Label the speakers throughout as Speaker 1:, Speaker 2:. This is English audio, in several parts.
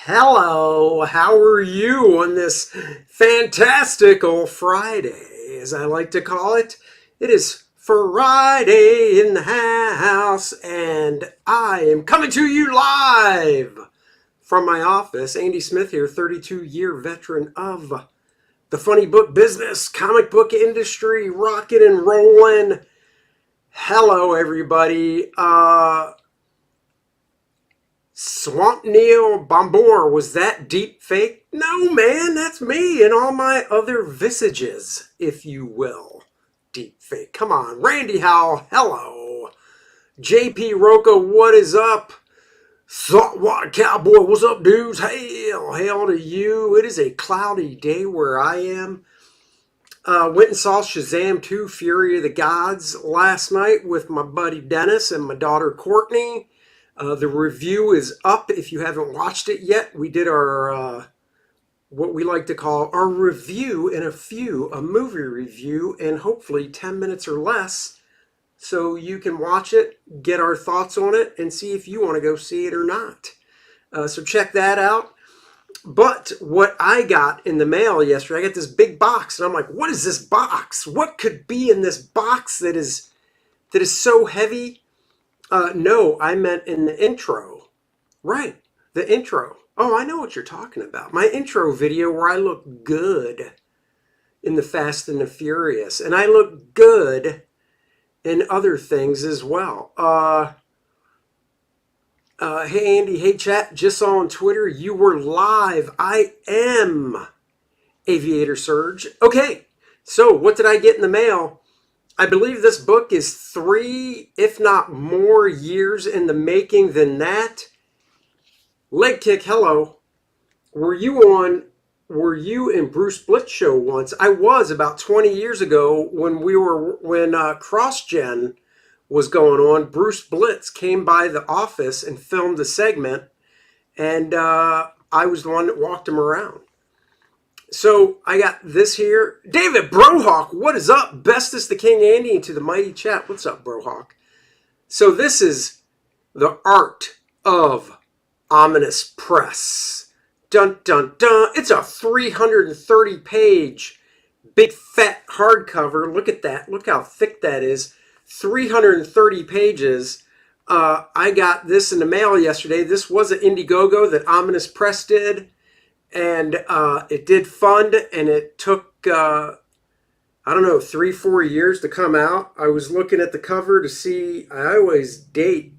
Speaker 1: Hello, how are you on this fantastical Friday, as I like to call it? It is Friday in the house, and I am coming to you live from my office. Andy Smith here, 32-year veteran of the funny book business, comic book industry, rocking and rolling. Hello, everybody. Swamp Neil Bombor, was that deep fake? No, man, that's me and all my other visages, if you will. Deep fake. Come on. Randy Howell, hello. JP Roca, what is up? Saltwater Cowboy, what's up, dudes? Hail to you. It is a cloudy day where I am. Went and saw Shazam 2, Fury of the Gods last night with my buddy Dennis and my daughter Courtney. The review is up if you haven't watched it yet. We did our, what we like to call our review in a movie review in hopefully 10 minutes or less. So you can watch it, get our thoughts on it, and see if you want to go see it or not. So check that out. But what I got in the mail yesterday, I got this big box, and I'm like, what is this box? What could be in this box that is so heavy? No, I meant in the intro. Right, the intro. Oh, I know what you're talking about. My intro video where I look good in the Fast and the Furious. And I look good in other things as well. Hey, Andy. Hey, chat. Just saw on Twitter you were live. I am Aviator Surge. Okay, so what did I get in the mail? I believe this book is 3, if not more, years in the making than that. Leg Kick, hello. Were you in Bruce Blitz show once? I was about 20 years ago when CrossGen was going on. Bruce Blitz came by the office and filmed a segment, and I was the one that walked him around. So I got this here. David Brohawk, what is up? Bestest the King Andy into the mighty chat. What's up, Brohawk? So this is The Art of Ominous Press. Dun, dun, dun. It's a 330-page, big, fat hardcover. Look at that. Look how thick that is. 330 pages. I got this in the mail yesterday. This was an Indiegogo that Ominous Press did. And it did fund, and it took, I don't know, 3-4 years to come out. I was looking at the cover to see, I always date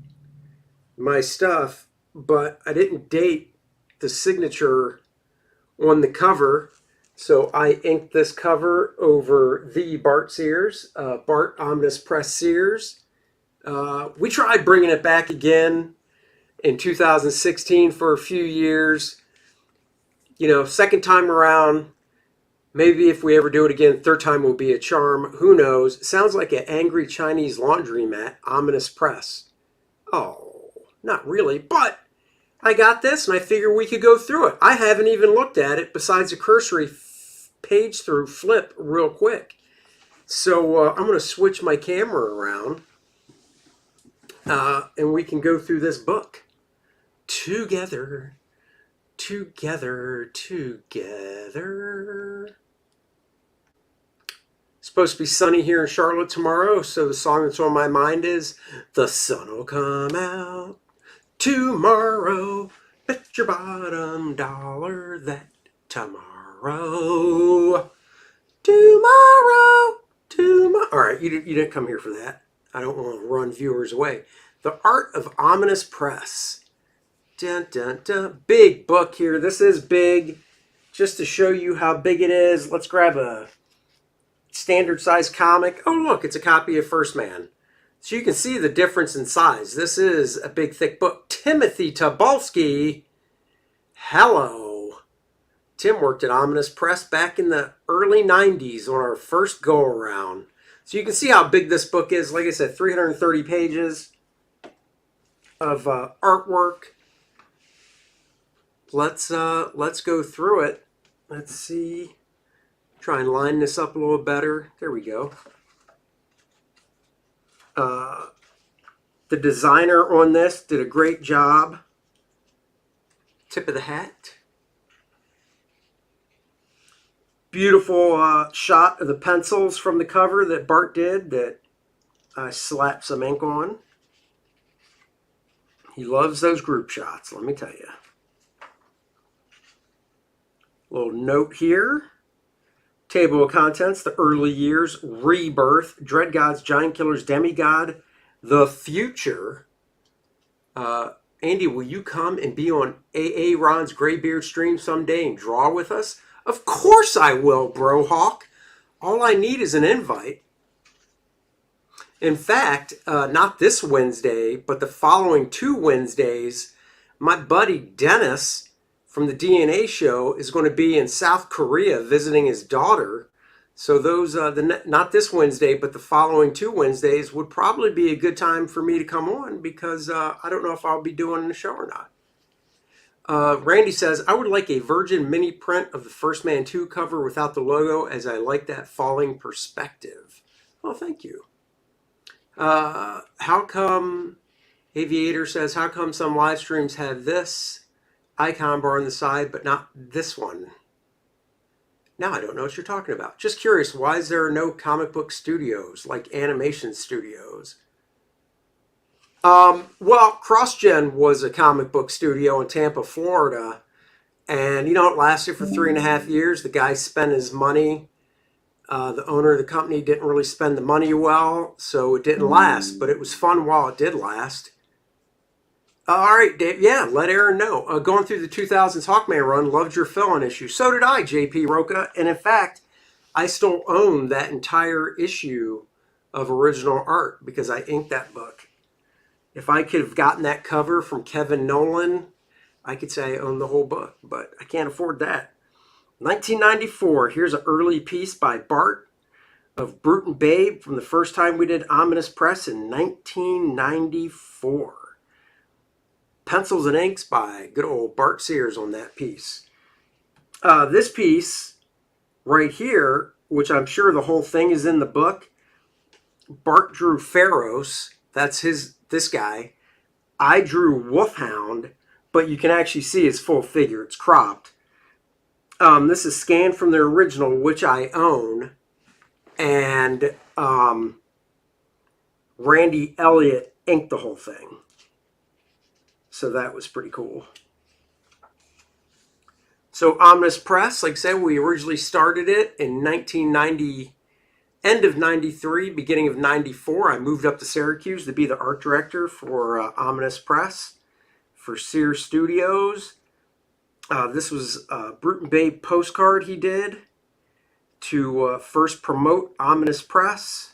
Speaker 1: my stuff, but I didn't date the signature on the cover. So I inked this cover over the Bart Sears, Bart Ominous Press Sears. We tried bringing it back again in 2016 for a few years. You know, second time around, maybe if we ever do it again, third time will be a charm. Who knows? It sounds like an angry Chinese laundromat, Ominous Press. Oh, not really, but I got this and I figure we could go through it. I haven't even looked at it besides a cursory page through flip real quick. So I'm going to switch my camera around and we can go through this book together. Together. It's supposed to be sunny here in Charlotte tomorrow, so the song that's on my mind is The Sun Will Come Out Tomorrow. Bet your bottom dollar that tomorrow. All right, you didn't come here for that. I don't want to run viewers away. The Art of Ominous Press. Dun, dun, dun. Big book here. This is big. Just to show you how big it is, let's grab a standard size comic. Oh, look, it's a copy of First Man. So you can see the difference in size. This is a big, thick book. Timothy Tobolsky. Hello. Tim worked at Ominous Press back in the early 90s on our first go-around. So you can see how big this book is. Like I said, 330 pages of artwork. Let's go through it. Let's see. Try and line this up a little better. There we go. The designer on this did a great job. Tip of the hat. Beautiful shot of the pencils from the cover that Bart did that I slapped some ink on. He loves those group shots, let me tell you. Little note here. Table of contents, the early years, Rebirth, Dread Gods, Giant Killers, Demigod, the future. Andy, will you come and be on AA Ron's Graybeard stream someday and draw with us? Of course I will, Brohawk. All I need is an invite. In fact, not this Wednesday, but the following 2 Wednesdays, my buddy Dennis from the DNA show is going to be in South Korea visiting his daughter. So those, not this Wednesday, but the following 2 Wednesdays would probably be a good time for me to come on because I don't know if I'll be doing the show or not. Randy says, I would like a Virgin mini print of the First Man 2 cover without the logo as I like that falling perspective. Well, thank you. How come, Aviator says, how come some live streams have this icon bar on the side but not this one? Now I don't know what you're talking about. Just curious, why is there no comic book studios like animation studios? Well, CrossGen was a comic book studio in Tampa, Florida, and it lasted for 3.5 years. The guy spent his money. The owner of the company didn't really spend the money well, so it didn't last, but it was fun while it did last. All right, Dave. Yeah, let Aaron know. Going through the 2000s Hawkman run, loved your fill-in issue. So did I, JP Roca. And in fact, I still own that entire issue of original art because I inked that book. If I could have gotten that cover from Kevin Nolan, I could say I own the whole book, but I can't afford that. 1994, here's an early piece by Bart of Brute and Babe from the first time we did Ominous Press in 1994. Pencils and inks by good old Bart Sears on that piece. This piece right here, which I'm sure the whole thing is in the book, Bart drew Pharos. That's this guy. I drew Wolfhound, but you can actually see his full figure. It's cropped. This is scanned from the original, which I own. And Randy Elliott inked the whole thing. So that was pretty cool. So Omnibus Press, like I said, we originally started it in 1990, end of 93, beginning of 94. I moved up to Syracuse to be the art director for Omnibus Press for Sears Studios. This was a Brute and Babe postcard he did to first promote Omnibus Press.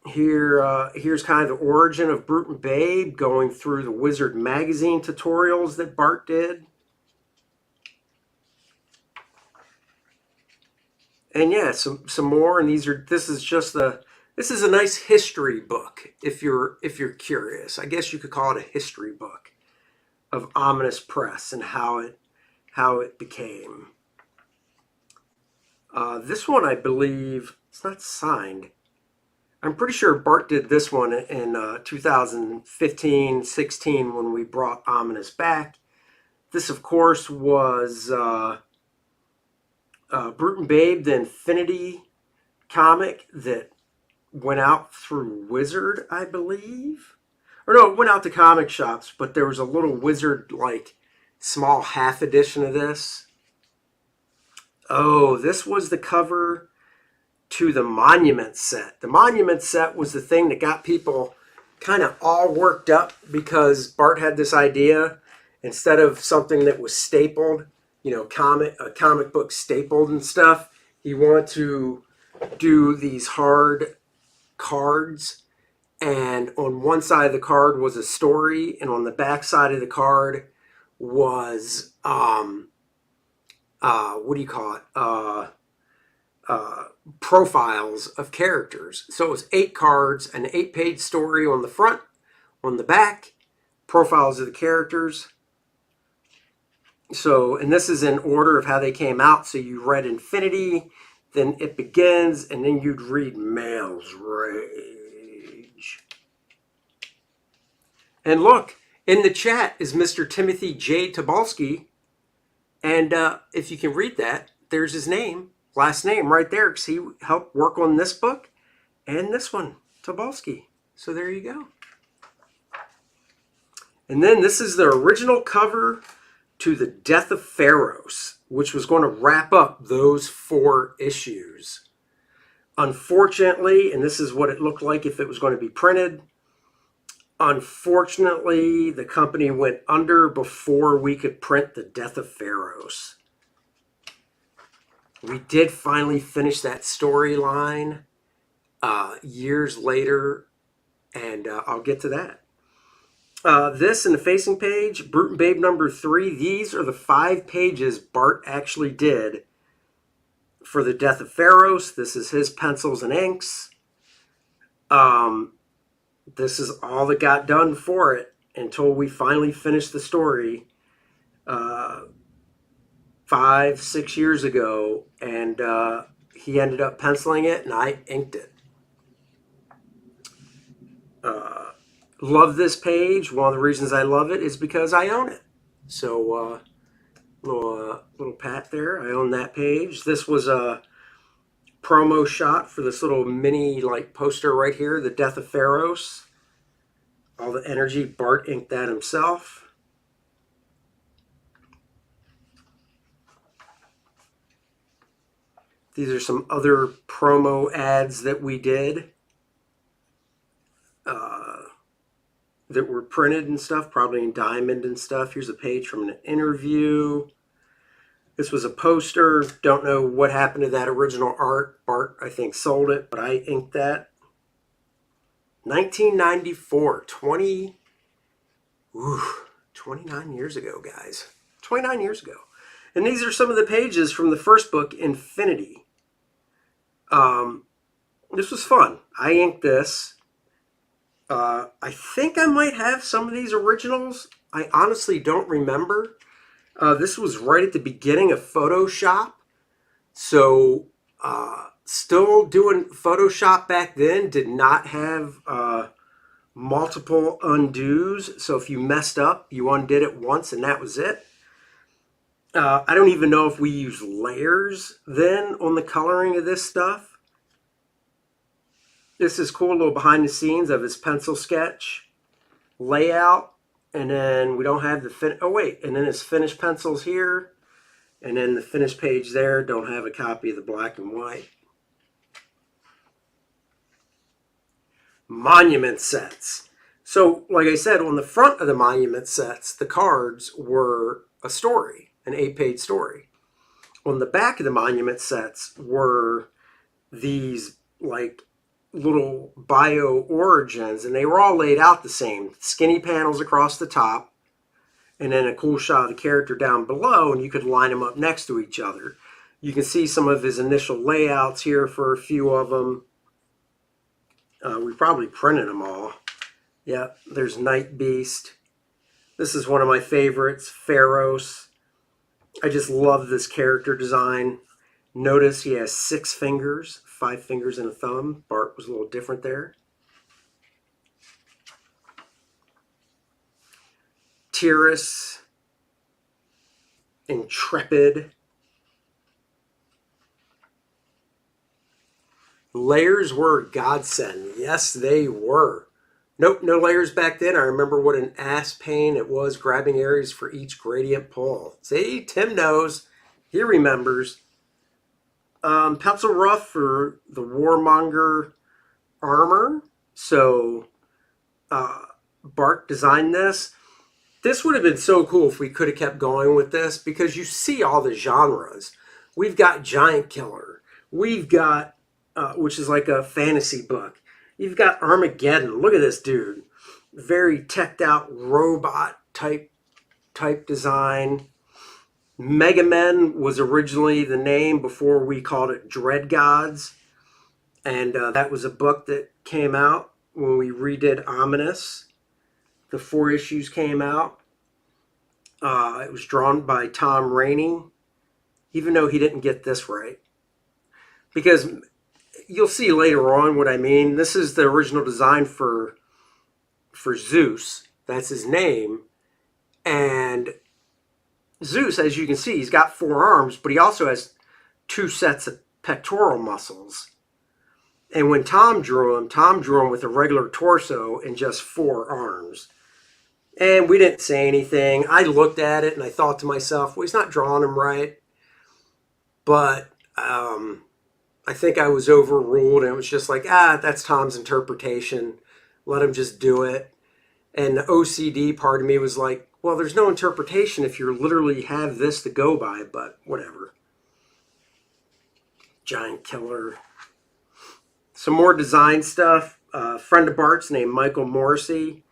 Speaker 1: Here's kind of the origin of Brute and Babe, going through the Wizard magazine tutorials that Bart did. And yeah, some more, and this is a nice history book if you're curious. I guess you could call it a history book of Omnibus Press and how it became. This one, I believe, it's not signed. I'm pretty sure Bart did this one in 2015-16 when we brought Omnibus back. This, of course, was Brute and Babe, the Infinity comic that went out through Wizard, I believe. Or no, it went out to comic shops, but there was a little Wizard, like, small half edition of this. Oh, this was the cover to the Monument set. The Monument set was the thing that got people kind of all worked up because Bart had this idea, instead of something that was stapled, a comic book stapled and stuff, he wanted to do these hard cards, and on one side of the card was a story, and on the back side of the card was profiles of characters. So it was 8 cards, an 8-page story on the front, on the back, profiles of the characters. So, and this is in order of how they came out. So you read Infinity, then it begins, and then you'd read Male's Rage. And look, in the chat is Mr. Timothy J. Tobolsky. And if you can read that, there's his name, last name right there, because he helped work on this book and this one, Tobolsky. So there you go. And then this is the original cover to The Death of Pharaohs, which was going to wrap up those 4 issues. Unfortunately, and this is what it looked like if it was going to be printed, unfortunately, the company went under before we could print The Death of Pharaohs. We did finally finish that storyline years later, and I'll get to that. This in the facing page, Brute and Babe number 3, these are the 5 pages Bart actually did for The Death of Pharaohs. This is his pencils and inks. This is all that got done for it until we finally finished the story 5-6 years ago, and he ended up penciling it and I inked it. Love this page. One of the reasons I love it is because I own it. So little pat there. I own that page. This was a promo shot for this little mini poster right here, The Death of Pharaohs. All the energy. Bart inked that himself. These are some other promo ads that we did that were printed and stuff, probably in diamond and stuff. Here's a page from an interview. This was a poster. Don't know what happened to that original art. Bart, I think, sold it, but I inked that. 1994, 29 years ago, guys. 29 years ago. And these are some of the pages from the first book, Infinity. This was fun. I inked this. I think I might have some of these originals. I honestly don't remember. This was right at the beginning of Photoshop. So, still doing Photoshop back then, did not have multiple undos. So if you messed up, you undid it once and that was it. I don't even know if we used layers then on the coloring of this stuff. This is cool, a little behind the scenes of his pencil sketch layout. And then we don't have the and then his finished pencils here. And then the finished page there, don't have a copy of the black and white. Monument sets. So, like I said, on the front of the monument sets, the cards were a story, an 8-page story. On the back of the monument sets were these little bio origins, and they were all laid out the same. Skinny panels across the top, and then a cool shot of the character down below, and you could line them up next to each other. You can see some of his initial layouts here for a few of them. We probably printed them all. Yeah, there's Night Beast. This is one of my favorites, Pharaohs. I just love this character design. Notice he has 6 fingers, 5 fingers and a thumb. Bart was a little different there. Tyrus, Intrepid. Layers were a godsend. Yes, they were. Nope, no layers back then. I remember what an ass pain it was grabbing areas for each gradient pull. See, Tim knows. He remembers. Pencil rough for the Warmonger armor. So, Bart designed this. This would have been so cool if we could have kept going with this, because you see all the genres. We've got Giant Killer. We've got, which is like a fantasy book. You've got Armageddon. Look at this dude. Very teched out robot type design. Mega Men was originally the name before we called it Dread Gods. And that was a book that came out when we redid Ominous. The 4 issues came out. It was drawn by Tom Rainey, even though he didn't get this right. because you'll see later on what I mean. This is the original design for Zeus. That's his name. And Zeus, as you can see, he's got 4 arms, but he also has 2 sets of pectoral muscles. And when Tom drew him with a regular torso and just 4 arms. And we didn't say anything. I looked at it and I thought to myself, well, he's not drawing him right. But I think I was overruled, and it was just like, that's Tom's interpretation. Let him just do it. And the OCD part of me was like, well, there's no interpretation if you literally have this to go by, but whatever. Giant killer. Some more design stuff. A friend of Bart's named Michael Morrissey,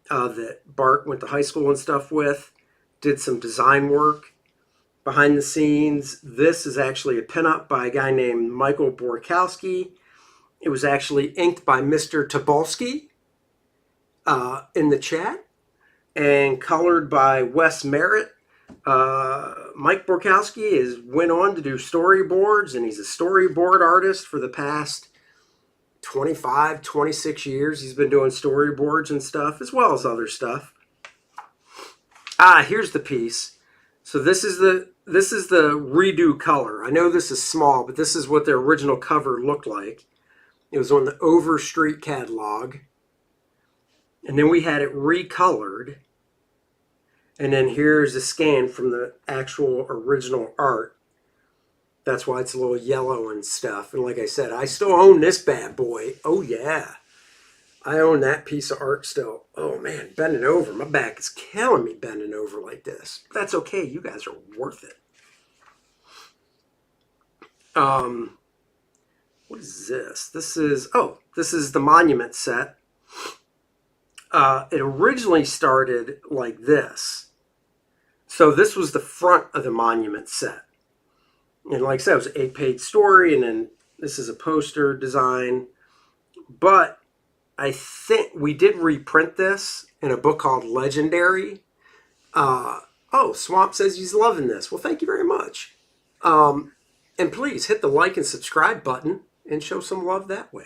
Speaker 1: that Bart went to high school and stuff with, did some design work behind the scenes. This is actually a pinup by a guy named Michael Borkowski. It was actually inked by Mr. Tobolsky in the chat, and colored by Wes Merritt. Mike Borkowski went on to do storyboards, and he's a storyboard artist for the past 25, 26 years. He's been doing storyboards and stuff, as well as other stuff. Here's the piece. So this is the redo color. I know this is small, but this is what the original cover looked like. It was on the Overstreet catalog. And then we had it recolored. And then here's a scan from the actual original art. That's why it's a little yellow and stuff. And like I said, I still own this bad boy. Oh yeah. I own that piece of art still. Oh man, bending over. My back is killing me bending over like this. But that's okay. You guys are worth it. What is this? This is the Monument set. It originally started like this. So this was the front of the Monument set. And like I said, it was an 8-page story, and then this is a poster design. But I think we did reprint this in a book called Legendary. Swamp says he's loving this. Well, thank you very much. And please hit the like and subscribe button and show some love that way.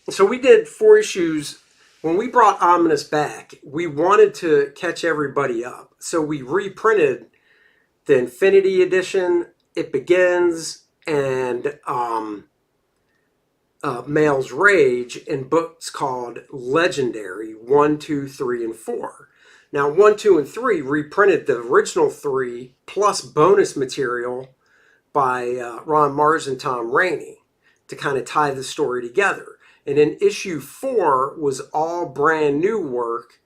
Speaker 1: So we did 4 issues. When we brought Ominous back, we wanted to catch everybody up. So we reprinted the Infinity Edition, It Begins, and Male's Rage in books called Legendary 1, 2, 3, and 4. Now 1, 2, and 3 reprinted the original 3 plus bonus material by Ron Mars and Tom Rainey to kind of tie the story together. And then issue 4 was all brand new work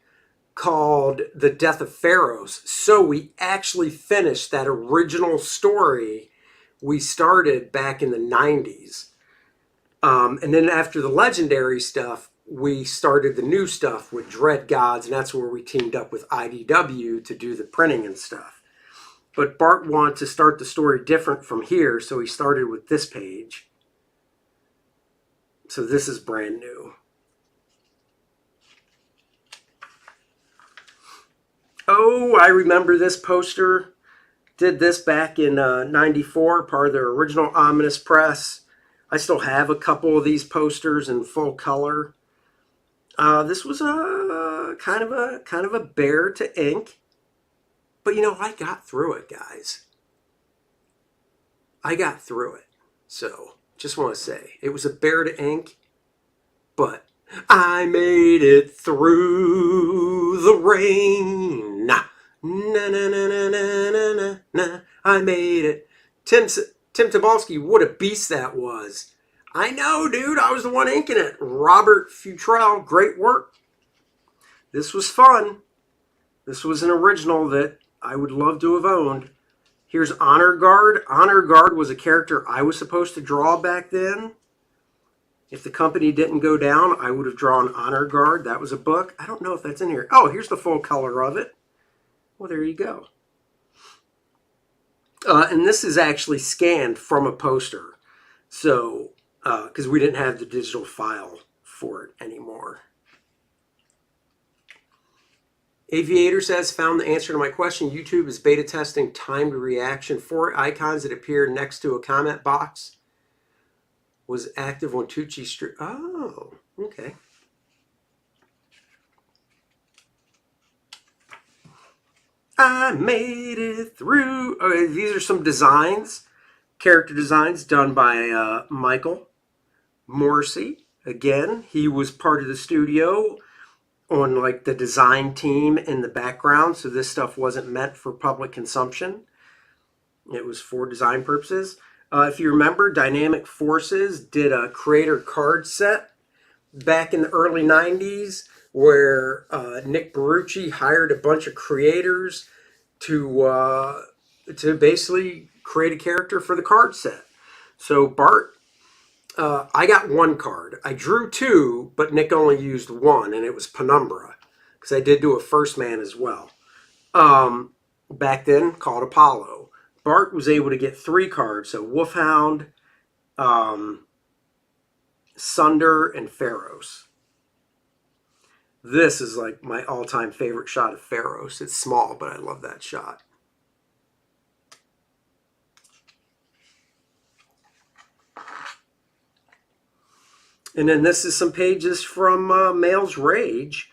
Speaker 1: called The Death of Pharaohs. So we actually finished that original story we started back in the 90s. And then after the Legendary stuff, we started the new stuff with Dread Gods, and that's where we teamed up with IDW to do the printing and stuff. But Bart wanted to start the story different from here, so he started with this page. So this is brand new. Oh, I remember this poster. Did this back in 94, part of their original Ominous Press. I still have a couple of these posters in full color. This was a kind of a bear to ink. But you know, I got through it, guys. I got through it. So just want to say, it was a bear to ink, but I made it through the rain. Na na na na na na na na. I made it. Tim Tobolsky, what a beast that was. I know, dude. I was the one inking it. Robert Futrell, great work. This was fun. This was an original that I would love to have owned. Here's Honor Guard. Honor Guard was a character I was supposed to draw back then. If the company didn't go down, I would have drawn Honor Guard. That was a book. I don't know if that's in here. Oh, here's the full color of it. Well, there you go. And this is actually scanned from a poster. So, because we didn't have the digital file for it anymore. Aviator says, found the answer to my question. YouTube is beta testing timed reaction. 4 icons that appear next to a comment box was active on Tucci Street. Oh, okay. I made it through. Okay, these are some designs, character designs done by Michael Morrissey. Again, he was part of the studio on like the design team in the background, so this stuff wasn't meant for public consumption. It was for design purposes. If you remember, Dynamic Forces did a creator card set back in the early 90s where Nick Barucci hired a bunch of creators to basically create a character for the card set. So Bart, I got 1 card. I drew 2, but Nick only used 1, and it was Penumbra, because I did do a first man as well. Back then, called Apollo. Bart was able to get 3 cards, so Wolfhound, Sunder, and Pharos. This is like my all-time favorite shot of Pharos. It's small, but I love that shot. And then this is some pages from Male's Rage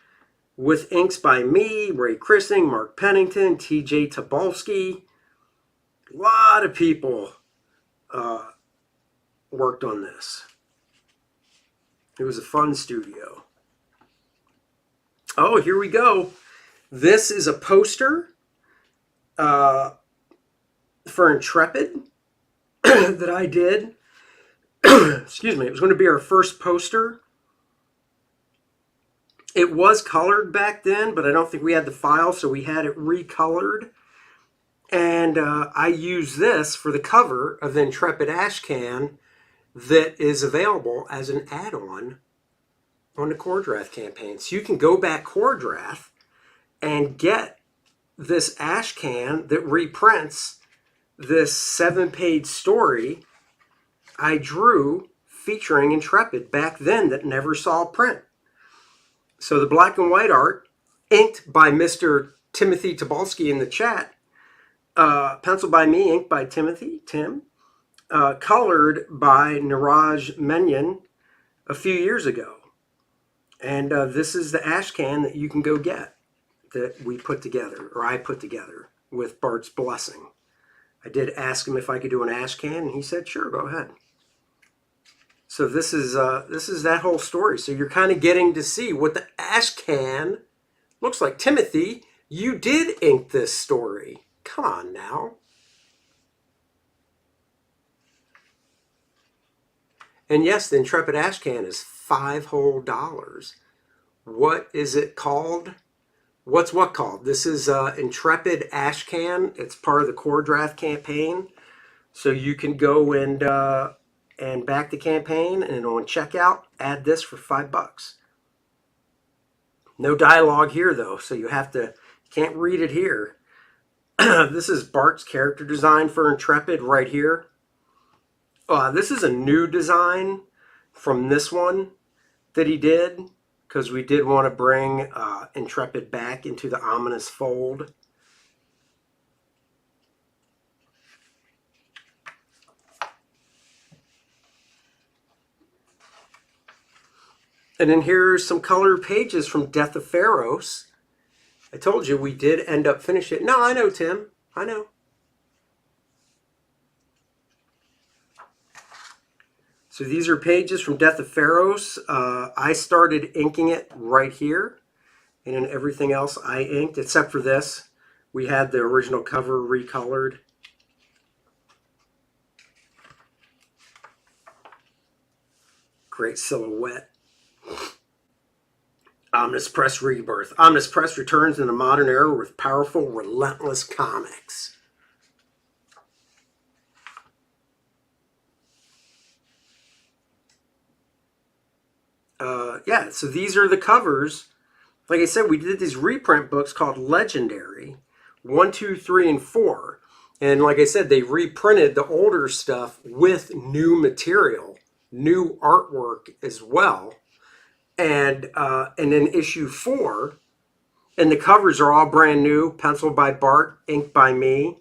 Speaker 1: with inks by me, Ray Christing, Mark Pennington, TJ Tobolsky. A lot of people worked on this. It was a fun studio. Oh, here we go. This is a poster for Intrepid that I did. Excuse me. It was going to be our first poster. It was colored back then, but I don't think we had the file, so we had it recolored. And I used this for the cover of the Intrepid Ashcan that is available as an add-on on the Kor-Drath campaign. So you can go back Kor-Drath and get this Ashcan that reprints this 7-page story I drew featuring Intrepid back then that never saw print. So the black and white art, inked by Mr. Timothy Tobolsky in the chat, penciled by me, inked by Tim, colored by Niraj Menon a few years ago. And this is the Ashcan that you can go get that we put together, or I put together with Bart's blessing. I did ask him if I could do an Ashcan, and he said, sure, go ahead. So this is that whole story. So you're kind of getting to see what the Ashcan looks like. Timothy, you did ink this story. Come on now. And yes, the Intrepid Ashcan is $5 whole. What is it called? What's what called? This is Intrepid Ashcan. It's part of the Kor-Drath campaign. So you can go and back the campaign, and on checkout, add this for $5. No dialogue here though, so you can't read it here. This is Bart's character design for Intrepid right here. This is a new design from this one that he did, because we did want to bring Intrepid back into the ominous fold. And then here's some colored pages from Death of Pharos. I told you we did end up finishing it. No, I know, Tim. I know. So these are pages from Death of Pharos. I started inking it right here. And then everything else I inked, except for this. We had the original cover recolored. Great silhouette. Omnis Press Rebirth. Omnis Press returns in the modern era with powerful, relentless comics. Yeah, so these are the covers. Like I said, we did these reprint books called Legendary 1, 2, 3, and 4. And like I said, they reprinted the older stuff with new material, new artwork as well. And in issue 4, And the covers are all brand new, penciled by Bart, inked by me,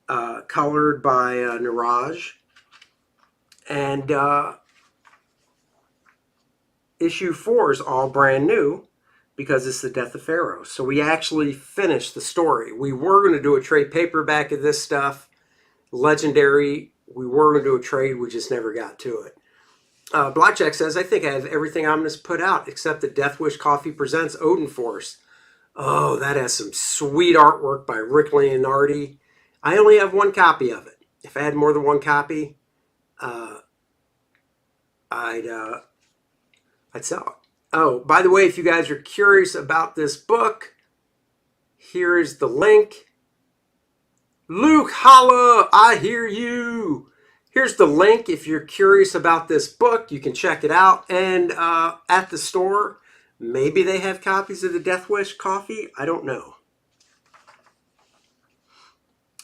Speaker 1: colored by Niraj. And issue 4 is all brand new because it's the death of Pharaoh. So we actually finished the story. We were going to do a trade paperback of this stuff, Legendary. We were going to do a trade, we just never got to it. Blackjack says, I think I have everything Omnibus put out except the Death Wish Coffee Presents Odin Force. Oh, that has some sweet artwork by Rick Leonardi. I only have one copy of it. If I had more than one copy, I'd sell it. Oh, by the way, if you guys are curious about this book, here's the link. Luke, holla, I hear you. Here's the link. If you're curious about this book, you can check it out. And at the store, maybe they have copies of the Death Wish Coffee. I don't know.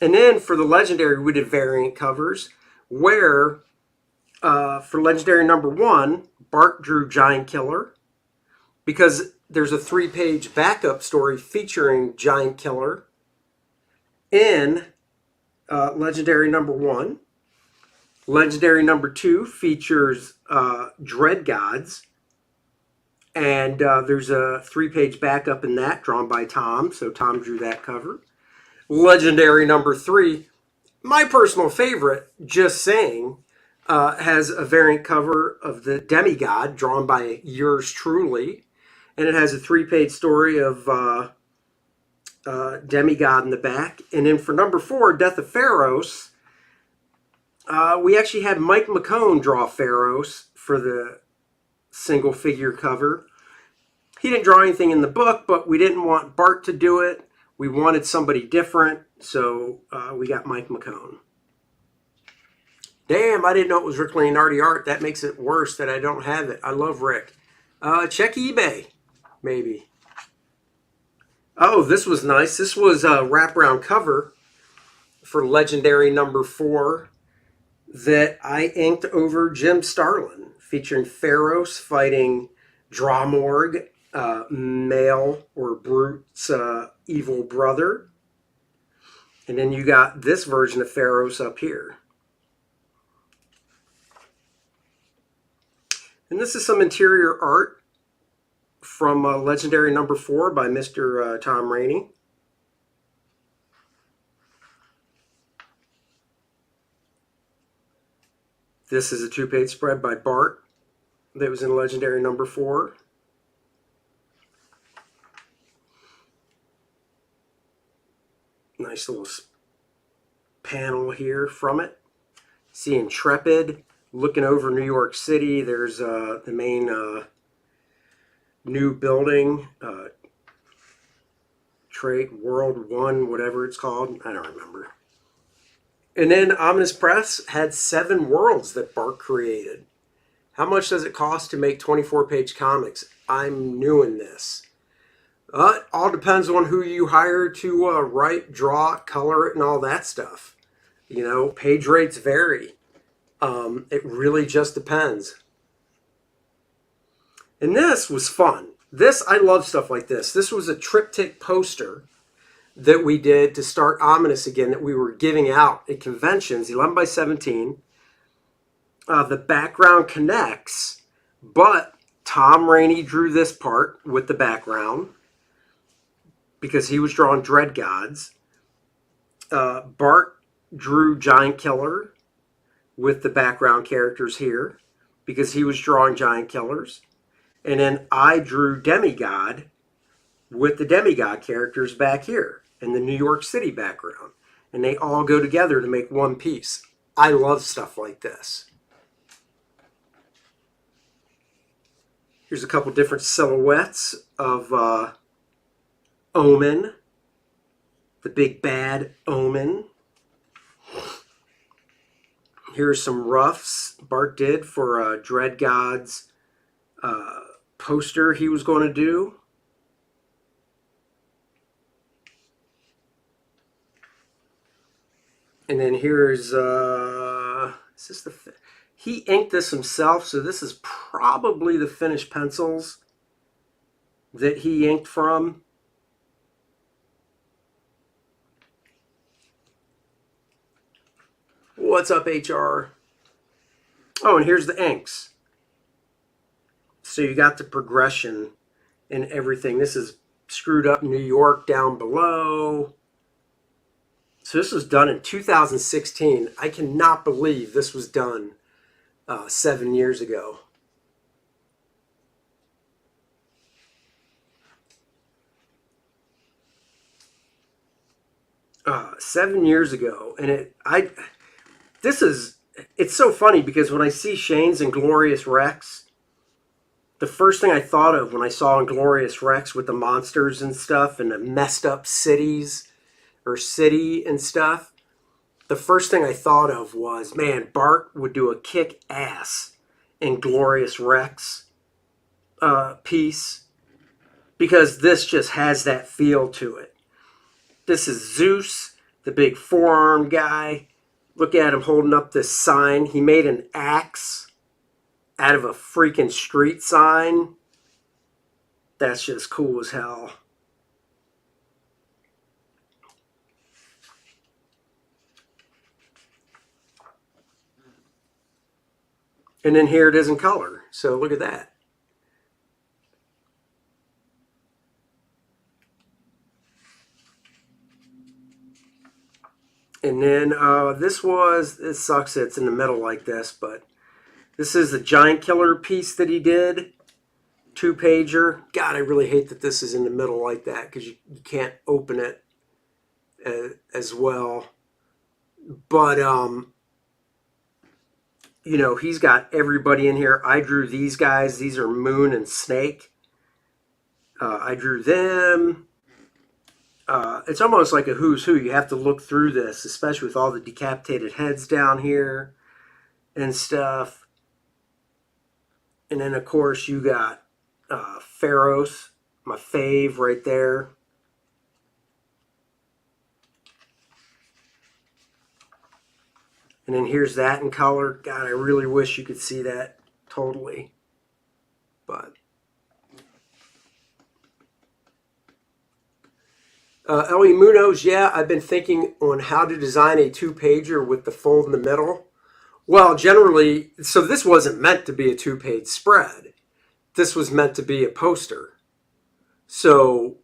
Speaker 1: And then for the Legendary, we did variant covers where for Legendary number 1, Bart drew Giant Killer because there's a 3-page backup story featuring Giant Killer in Legendary number 1. Legendary number 2 features Dread Gods, and there's a 3-page backup in that drawn by Tom, so Tom drew that cover. Legendary number 3, my personal favorite, Just Saying, has a variant cover of the Demigod drawn by yours truly, and it has a 3-page story of Demigod in the back. And then for number 4, Death of Pharaohs, we actually had Mike McCone draw Pharaohs for the single figure cover. He didn't draw anything in the book, but we didn't want Bart to do it. We wanted somebody different, so we got Mike McCone. Damn, I didn't know it was Rick Leonardi art. That makes it worse that I don't have it. I love Rick. Check eBay, maybe. Oh, this was nice. This was a wraparound cover for Legendary number 4 that I inked over Jim Starlin, featuring Pharaohs fighting Dramorg, Male or Brute's evil brother. And then you got this version of Pharaohs up here. And this is some interior art from Legendary number 4 by Mr. Tom Rainey. This is a 2-page spread by Bart that was in Legendary number 4. Nice little panel here from it. See Intrepid looking over New York City. There's the main new building, Trade World 1, whatever it's called. I don't remember. And then Omnibus Press had 7 worlds that Bart created. How much does it cost to make 24-page comics? I'm new in this. It all depends on who you hire to write, draw, color it, and all that stuff. You know, page rates vary. It really just depends. And this was fun. I love stuff like this. This was a triptych poster that we did to start Omnibus again that we were giving out at conventions, 11 by 17. The background connects, but Tom Rainey drew this part with the background because he was drawing Dread Gods. Bart drew Giant Killer with the background characters here because he was drawing Giant Killers. And then I drew Demigod with the Demigod characters back here in the New York City background. And they all go together to make one piece. I love stuff like this. Here's a couple different silhouettes of Omen, the big bad Omen. Here's some roughs Bart did for Dread God's poster he was going to do. And then here's, is this he inked this himself, so this is probably the finished pencils that he inked from. What's up, HR? Oh, and here's the inks. So you got the progression and everything. This is screwed up New York down below. So this was done in 2016. I cannot believe this was done 7 years ago. Seven years ago, and it's so funny because when I see Shane's Inglorious Rex, the first thing I thought of when I saw Inglorious Rex with the monsters and stuff and the messed up cities or city and stuff, the first thing I thought of was, man, Bart would do a kick ass Inglorious Rex piece, because this just has that feel to it. This is Zeus, the big forearm guy. Look at him holding up this sign. He made an axe out of a freaking street sign. That's just cool as hell. And then here it is in color. So look at that. And then this sucks it's in the middle like this, but this is the Giant Killer piece that he did. 2-pager. God, I really hate that this is in the middle like that because you can't open it as well. But, you know, he's got everybody in here. I drew these guys. These are Moon and Snake. I drew them. It's almost like a who's who. You have to look through this, especially with all the decapitated heads down here and stuff. And then, of course, you got Pharaohs, my fave right there. And then here's that in color. God, I really wish you could see that totally. But Ellie Munoz, yeah, I've been thinking on how to design a 2-pager with the fold in the middle. Well, generally, so this wasn't meant to be a 2-page spread. This was meant to be a poster. So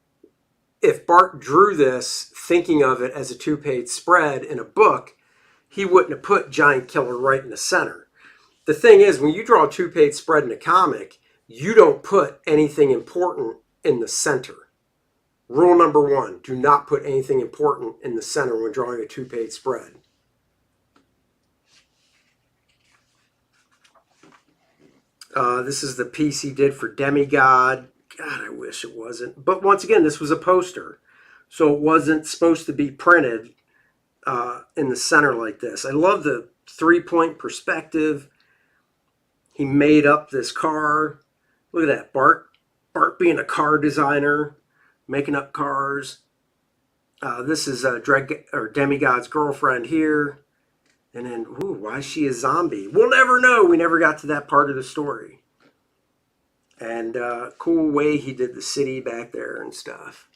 Speaker 1: if Bart drew this thinking of it as a 2-page spread in a book, he wouldn't have put Giant Killer right in the center. The thing is, when you draw a 2-page spread in a comic, you don't put anything important in the center. Rule number 1, do not put anything important in the center when drawing a 2-page spread. This is the piece he did for Demigod. God, I wish it wasn't. But once again, this was a poster. So it wasn't supposed to be printed in the center like this. I love the 3-point perspective. He made up this car. Look at that, Bart being a car designer, making up cars. This is Demigod's girlfriend here. And then, ooh, why is she a zombie? We'll never know. We never got to that part of the story. And cool way he did the city back there and stuff.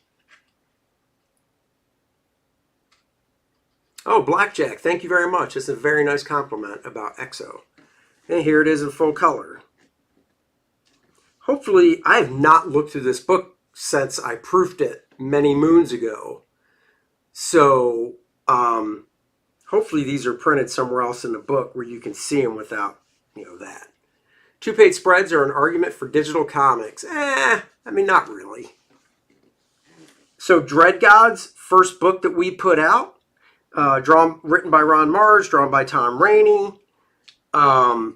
Speaker 1: Oh, Blackjack, thank you very much. It's a very nice compliment about EXO. And here it is in full color. Hopefully, I have not looked through this book since I proofed it many moons ago. So, hopefully these are printed somewhere else in the book where you can see them without, that. 2-page spreads are an argument for digital comics. I mean, not really. So, Dread Gods, first book that we put out, written by Ron Marz, drawn by Tom Rainey. I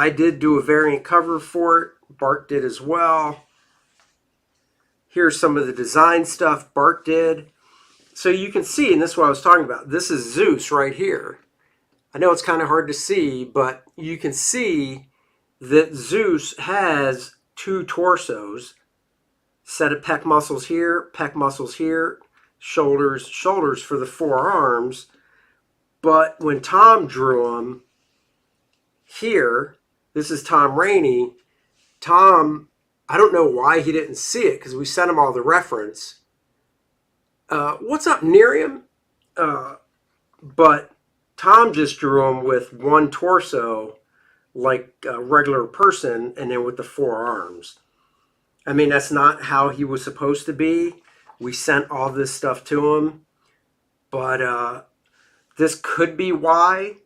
Speaker 1: did do a variant cover for it. Bart did as well. Here's some of the design stuff Bart did. So you can see, and this is what I was talking about, this is Zeus right here. I know it's kind of hard to see, but you can see that Zeus has 2 torsos. Set of pec muscles here, shoulders for the 4 arms. But when Tom drew them here, this is Tom Rainey. Tom, I don't know why he didn't see it because we sent him all the reference. What's up, Nerium? But Tom just drew him with one torso, like a regular person, and then with the four arms. I mean, that's not how he was supposed to be. We sent all this stuff to him, but this could be why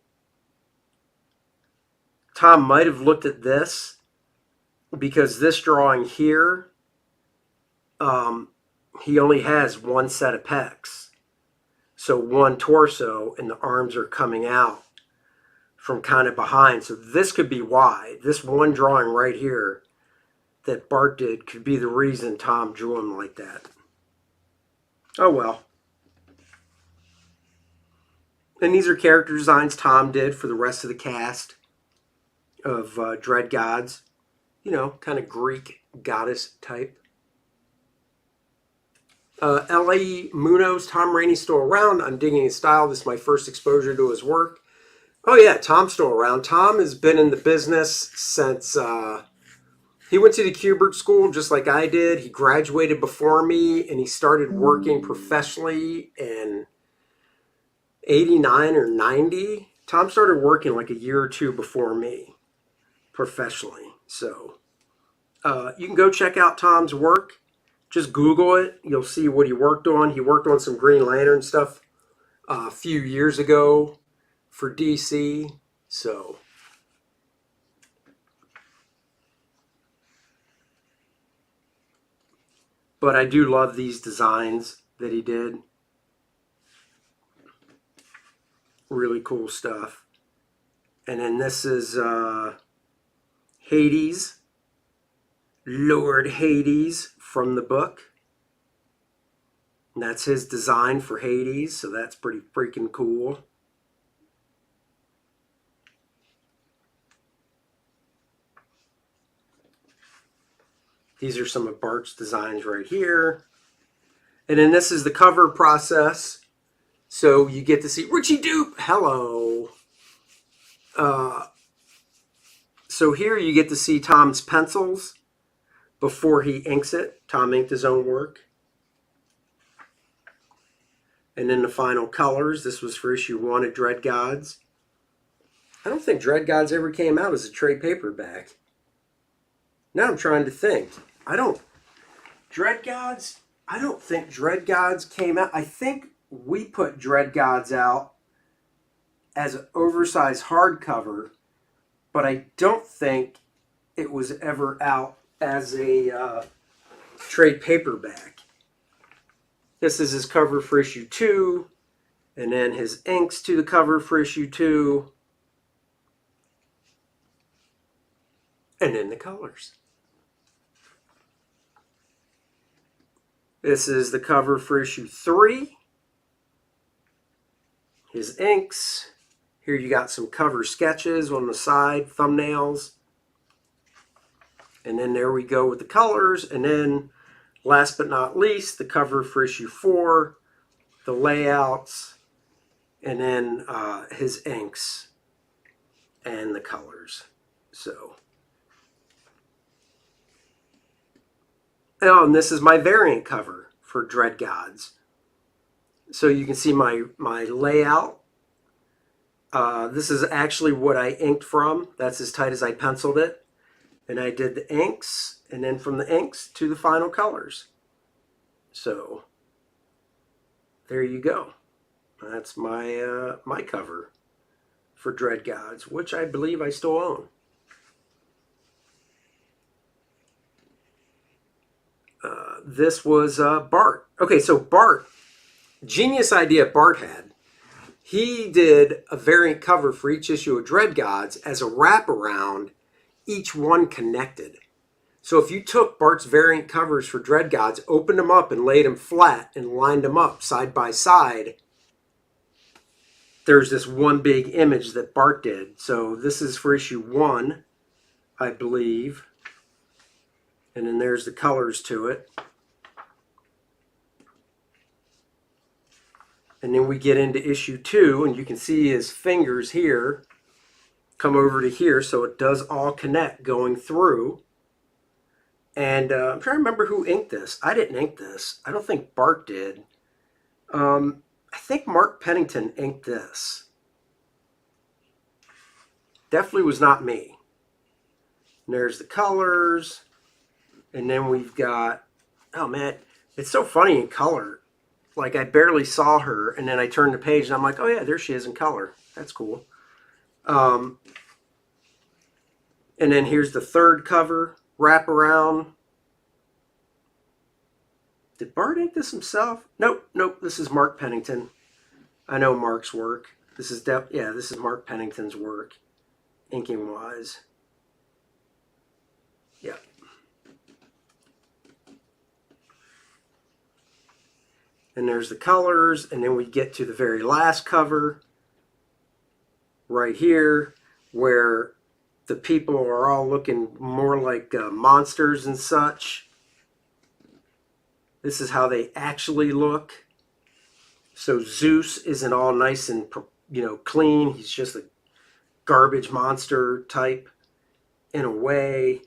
Speaker 1: Tom might have looked at this, because this drawing here, he only has one set of pecs. So one torso, and the arms are coming out from kind of behind. So this could be why. This one drawing right here that Bart did could be the reason Tom drew him like that. Oh well. And these are character designs Tom did for the rest of the cast of Dread Gods. You know, kind of Greek goddess type. L.A. Munoz, Tom Rainey's still around. I'm digging his style. This is my first exposure to his work. Oh yeah, Tom's still around. Tom has been in the business since he went to the Kubert School just like I did. He graduated before me, and he started working professionally in 89 or 90. Tom started working like a year or two before me professionally. So you can go check out Tom's work. Just Google it. You'll see what he worked on. He worked on some Green Lantern stuff a few years ago for DC. So but I do love these designs that he did. Really cool stuff. And then this is Hades, Lord Hades from the book. And that's his design for Hades, so that's pretty freaking cool. These are some of Bart's designs right here. And then this is the cover process. So you get to see Richie Dupe. Hello. So here you get to see Tom's pencils before he inks it. Tom inked his own work. And then the final colors. This was for issue 1 of Dread Gods. I don't think Dread Gods ever came out as a trade paperback. Now I'm trying to think. I don't think Dread Gods came out. I think we put Dread Gods out as an oversized hardcover, but I don't think it was ever out as a trade paperback. This is his cover for issue 2, and then his inks to the cover for issue 2, and then the colors. This is the cover for issue 3. His inks. Here you got some cover sketches on the side, thumbnails. And then there we go with the colors. And then last but not least, the cover for issue 4, the layouts, and then his inks and the colors. So, oh, and this is my variant cover for Dread Gods. So you can see my layout. This is actually what I inked from. That's as tight as I penciled it. And I did the inks, and then from the inks to the final colors. So there you go. That's my my cover for Dread Gods, which I believe I still own. This was Bart. Okay, so Bart, genius idea Bart had. He did a variant cover for each issue of Dread Gods as a wraparound, each one connected. So if you took Bart's variant covers for Dread Gods, opened them up and laid them flat and lined them up side by side, there's this one big image that Bart did. So this is for issue 1, I believe. And then there's the colors to it. And then we get into issue 2, and you can see his fingers here come over to here, so it does all connect going through. And I'm trying to remember who inked this. I didn't ink this. I don't think Bart did. I think Mark Pennington inked this. Definitely was not me. And there's the colors. And then we've got, oh man, it's so funny in color. Like I barely saw her, and then I turned the page and I'm like, oh yeah, there she is in color. That's cool. And then here's the third cover, wrap around. Did Bart ink this himself? Nope, this is Mark Pennington. I know Mark's work. This is this is Mark Pennington's work, inking wise. Yeah. And there's the colors, and then we get to the very last cover right here where the people are all looking more like monsters and such. This is how they actually look. So Zeus isn't all nice and, clean. He's just a garbage monster type in a way.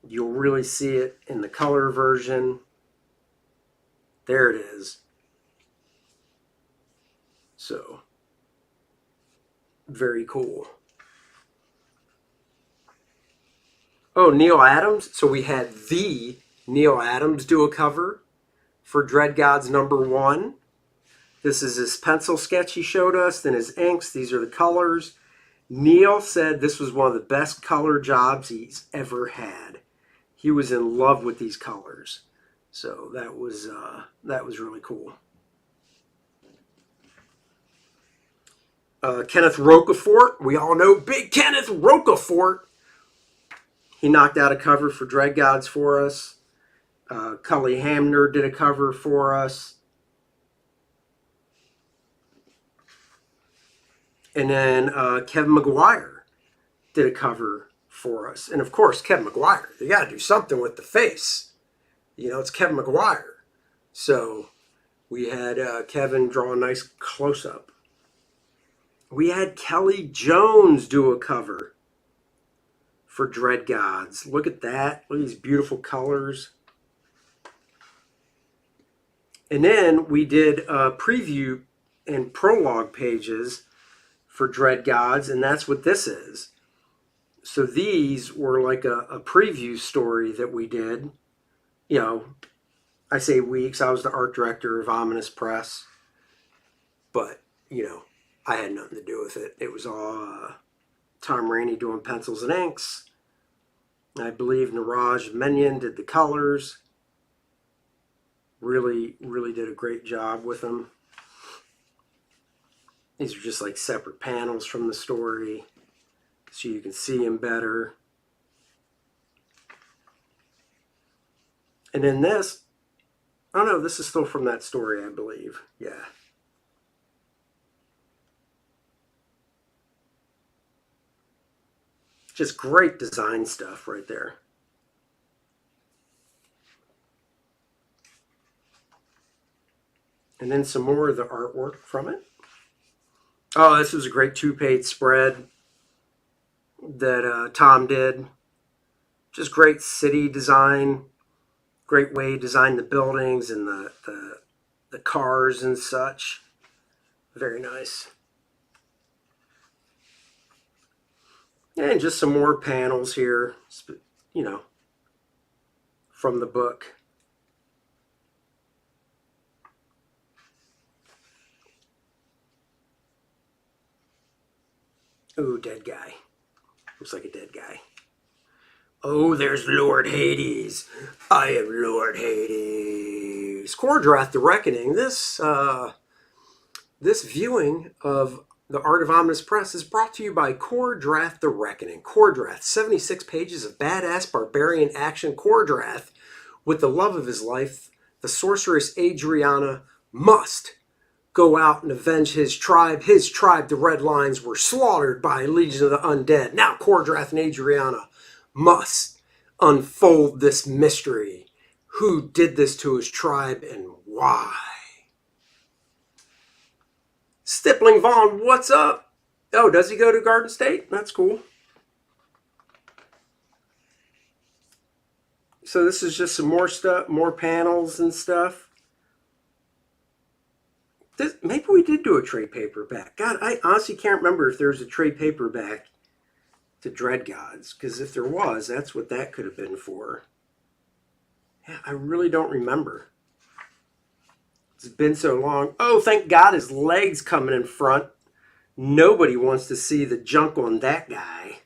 Speaker 1: You'll really see it in the color version. There it is. So, very cool. Oh, Neil Adams. So we had the Neil Adams do a cover for Dread Gods #1. This is his pencil sketch he showed us, then his inks. These are the colors. Neil said this was one of the best color jobs he's ever had. He was in love with these colors. So that was really cool. Kenneth Rocafort. We all know Big Kenneth Rocafort. He knocked out a cover for Dread Gods for us. Cully Hamner did a cover for us. And then Kevin McGuire did a cover for us. And of course, Kevin McGuire. You got to do something with the face. It's Kevin McGuire. So we had Kevin draw a nice close-up. We had Kelly Jones do a cover for Dread Gods. Look at that. Look at these beautiful colors. And then we did preview and prologue pages for Dread Gods, and that's what this is. So these were like a preview story that we did. I say weeks. I was the art director of Ominous Press. But, I had nothing to do with it. It was all Tom Rainey doing pencils and inks. I believe Niraj Menyon did the colors. Really, really did a great job with them. These are just like separate panels from the story, so you can see them better. And then this, oh no, this is still from that story, I believe. Yeah. Just great design stuff right there. And then some more of the artwork from it. Oh, this was a great 2-page spread that Tom did. Just great city design. Great way he designed the buildings and the cars and such. Very nice. And just some more panels here, from the book. Ooh, dead guy. Looks like a dead guy. Oh, there's Lord Hades. I am Lord Hades. Kor-Drath, The Reckoning. This viewing of The Art of Ominous Press is brought to you by Kor-Drath, The Reckoning. Kor-Drath, 76 pages of badass barbarian action. Kor-Drath, with the love of his life, the sorceress Adriana must go out and avenge his tribe. His tribe, the Red Lions, were slaughtered by a legion of the undead. Now Kor-Drath and Adriana must unfold this mystery. Who did this to his tribe and why? Stippling Vaughn, what's up? Oh, does he go to Garden State? That's cool. So this is just some more stuff, more panels and stuff. Maybe we did do a trade paperback. God, I honestly can't remember if there's a trade paperback to Dread Gods, because if there was, that's what that could have been for. Yeah, I really don't remember. It's been so long. Oh, thank God his leg's coming in front. Nobody wants to see the junk on that guy.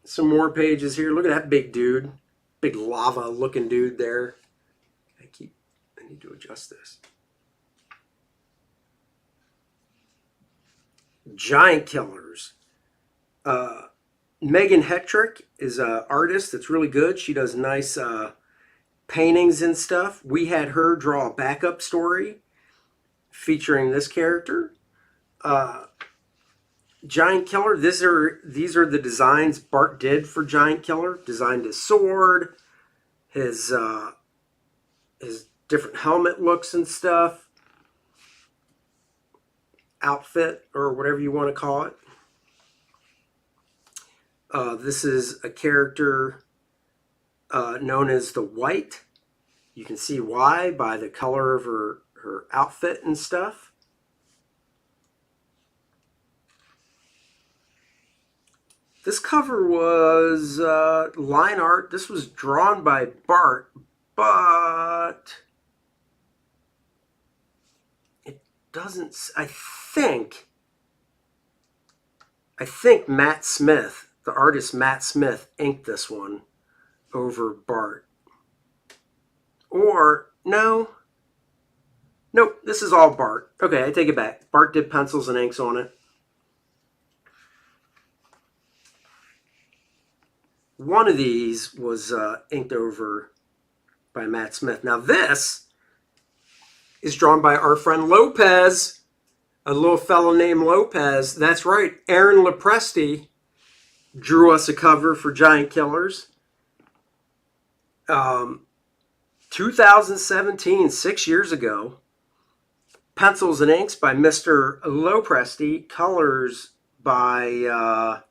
Speaker 1: Some more pages here. Look at that big dude. Big lava looking dude there. I need to adjust this. Giant Killers. Megan Hetrick is an artist that's really good. She does nice paintings and stuff. We had her draw a backup story featuring this character. Giant Killer. These are the designs Bart did for Giant Killer. Designed his sword, his different helmet looks and stuff, outfit or whatever you want to call it. This is a character known as the White. You can see why by the color of her outfit and stuff. This cover was line art. This was drawn by Bart, but it doesn't. I think Matt Smith, the artist Matt Smith, inked this one over Bart. Or no. Nope, this is all Bart. Okay, I take it back. Bart did pencils and inks on it. One of these was inked over by Matt Smith. Now this is drawn by our friend Lopez, a little fellow named Lopez. That's right, Aaron Lopresti drew us a cover for Giant Killers. 2017, 6 years ago. Pencils and inks by Mr. Lopresti. Colors by...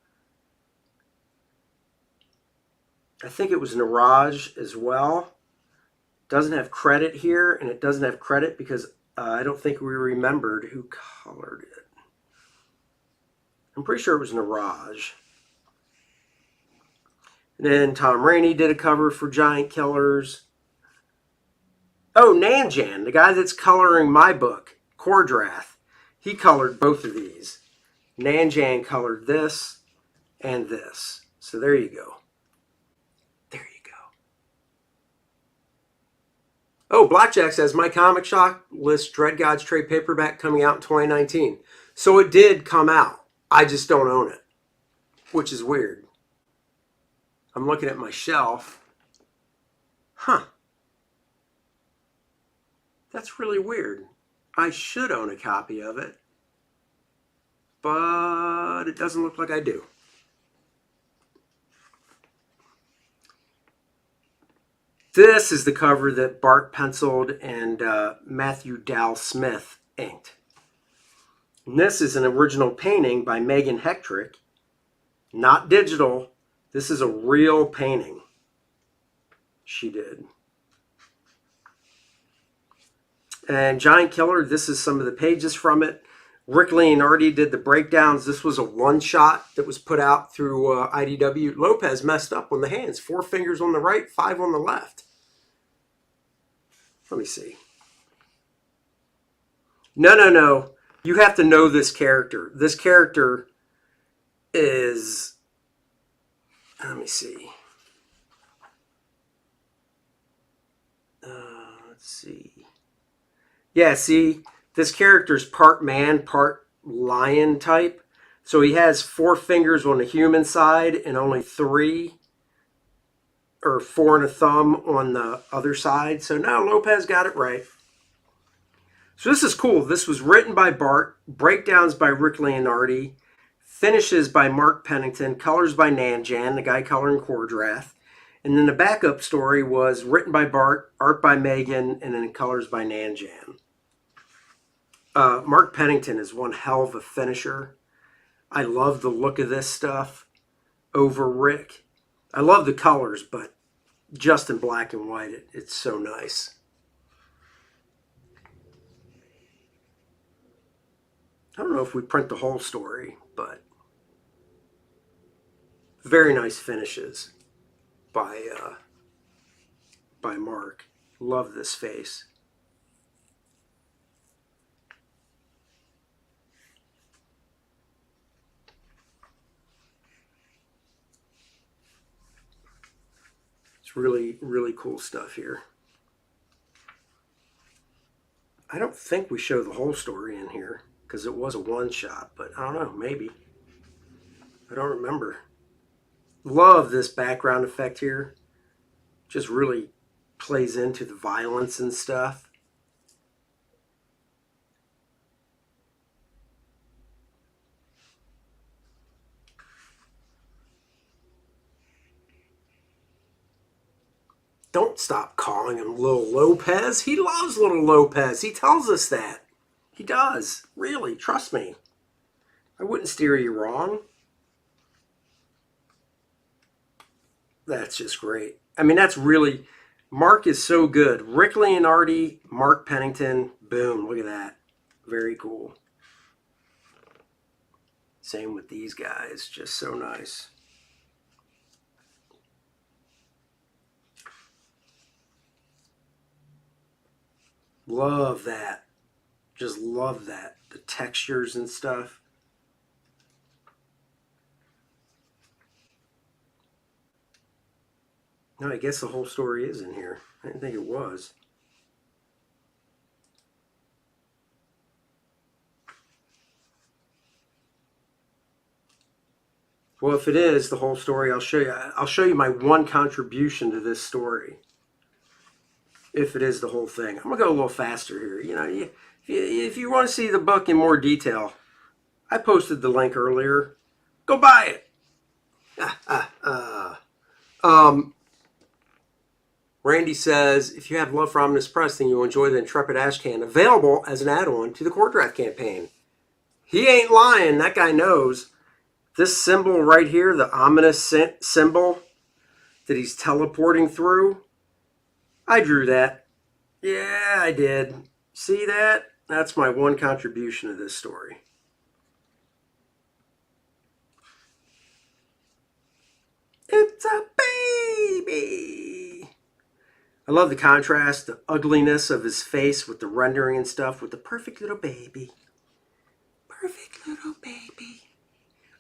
Speaker 1: I think it was Niraj as well. Doesn't have credit here, and it doesn't have credit because I don't think we remembered who colored it. I'm pretty sure it was Niraj. And then Tom Rainey did a cover for Giant Killers. Oh, Nanjan, the guy that's coloring my book, Kor-Drath, he colored both of these. Nanjan colored this and this. So there you go. There you go. Oh, Blackjack says, my comic shop lists Dread Gods trade paperback coming out in 2019. So it did come out. I just don't own it, which is weird. I'm looking at my shelf. Huh. That's really weird. I should own a copy of it, but it doesn't look like I do. This is the cover that Bart penciled and Matthew Dow Smith inked. And this is an original painting by Megan Hetrick, not digital. This is a real painting she did. And Giant Killer, this is some of the pages from it. Rick Leonardi did the breakdowns. This was a one-shot that was put out through IDW. Lopez messed up on the hands. 4 fingers on the right, 5 on the left. Let me see. No. You have to know this character. This character is... Let me see. Let's see. Yeah, see, this character's part man, part lion type. So he has 4 fingers on the human side and only 3 or 4 and a thumb on the other side. So now Lopez got it right. So this is cool. This was written by Bart, breakdowns by Rick Leonardi, finishes by Mark Pennington, colors by Nanjan, the guy coloring Kor-Drath. And then the backup story was written by Bart, art by Megan, and then colors by Nanjan. Mark Pennington is one hell of a finisher. I love the look of this stuff over Rick. I love the colors, but just in black and white. It's so nice. I don't know if we print the whole story, but very nice finishes by Mark. Love this face. It's really, really cool stuff here. I don't think we show the whole story in here because it was a one-shot, but I don't know, maybe. I don't remember. Love this background effect here. Just really plays into the violence and stuff. Don't stop calling him Little Lopez. He loves Little Lopez. He tells us that. He does. Really, trust me. I wouldn't steer you wrong. That's just great. I mean, that's really... Mark is so good. Rick Leonardi, Mark Pennington. Boom, look at that. Very cool. Same with these guys. Just so nice. Love that. Just love that. The textures and stuff. No, I guess the whole story is in here. I didn't think it was. Well, if it is the whole story, I'll show you. I'll show you my one contribution to this story. If it is the whole thing. I'm going to go a little faster here. You know, if you want to see the book in more detail, I posted the link earlier. Go buy it. Randy says, if you have love for Ominous Press, then you'll enjoy the Intrepid Ash Can, available as an add-on to the Kor-Drath campaign. He ain't lying. That guy knows. This symbol right here, the ominous symbol that he's teleporting through, I drew that. Yeah, I did. See that? That's my one contribution to this story. It's a baby. I love the contrast, the ugliness of his face with the rendering and stuff with the perfect little baby. Perfect little baby.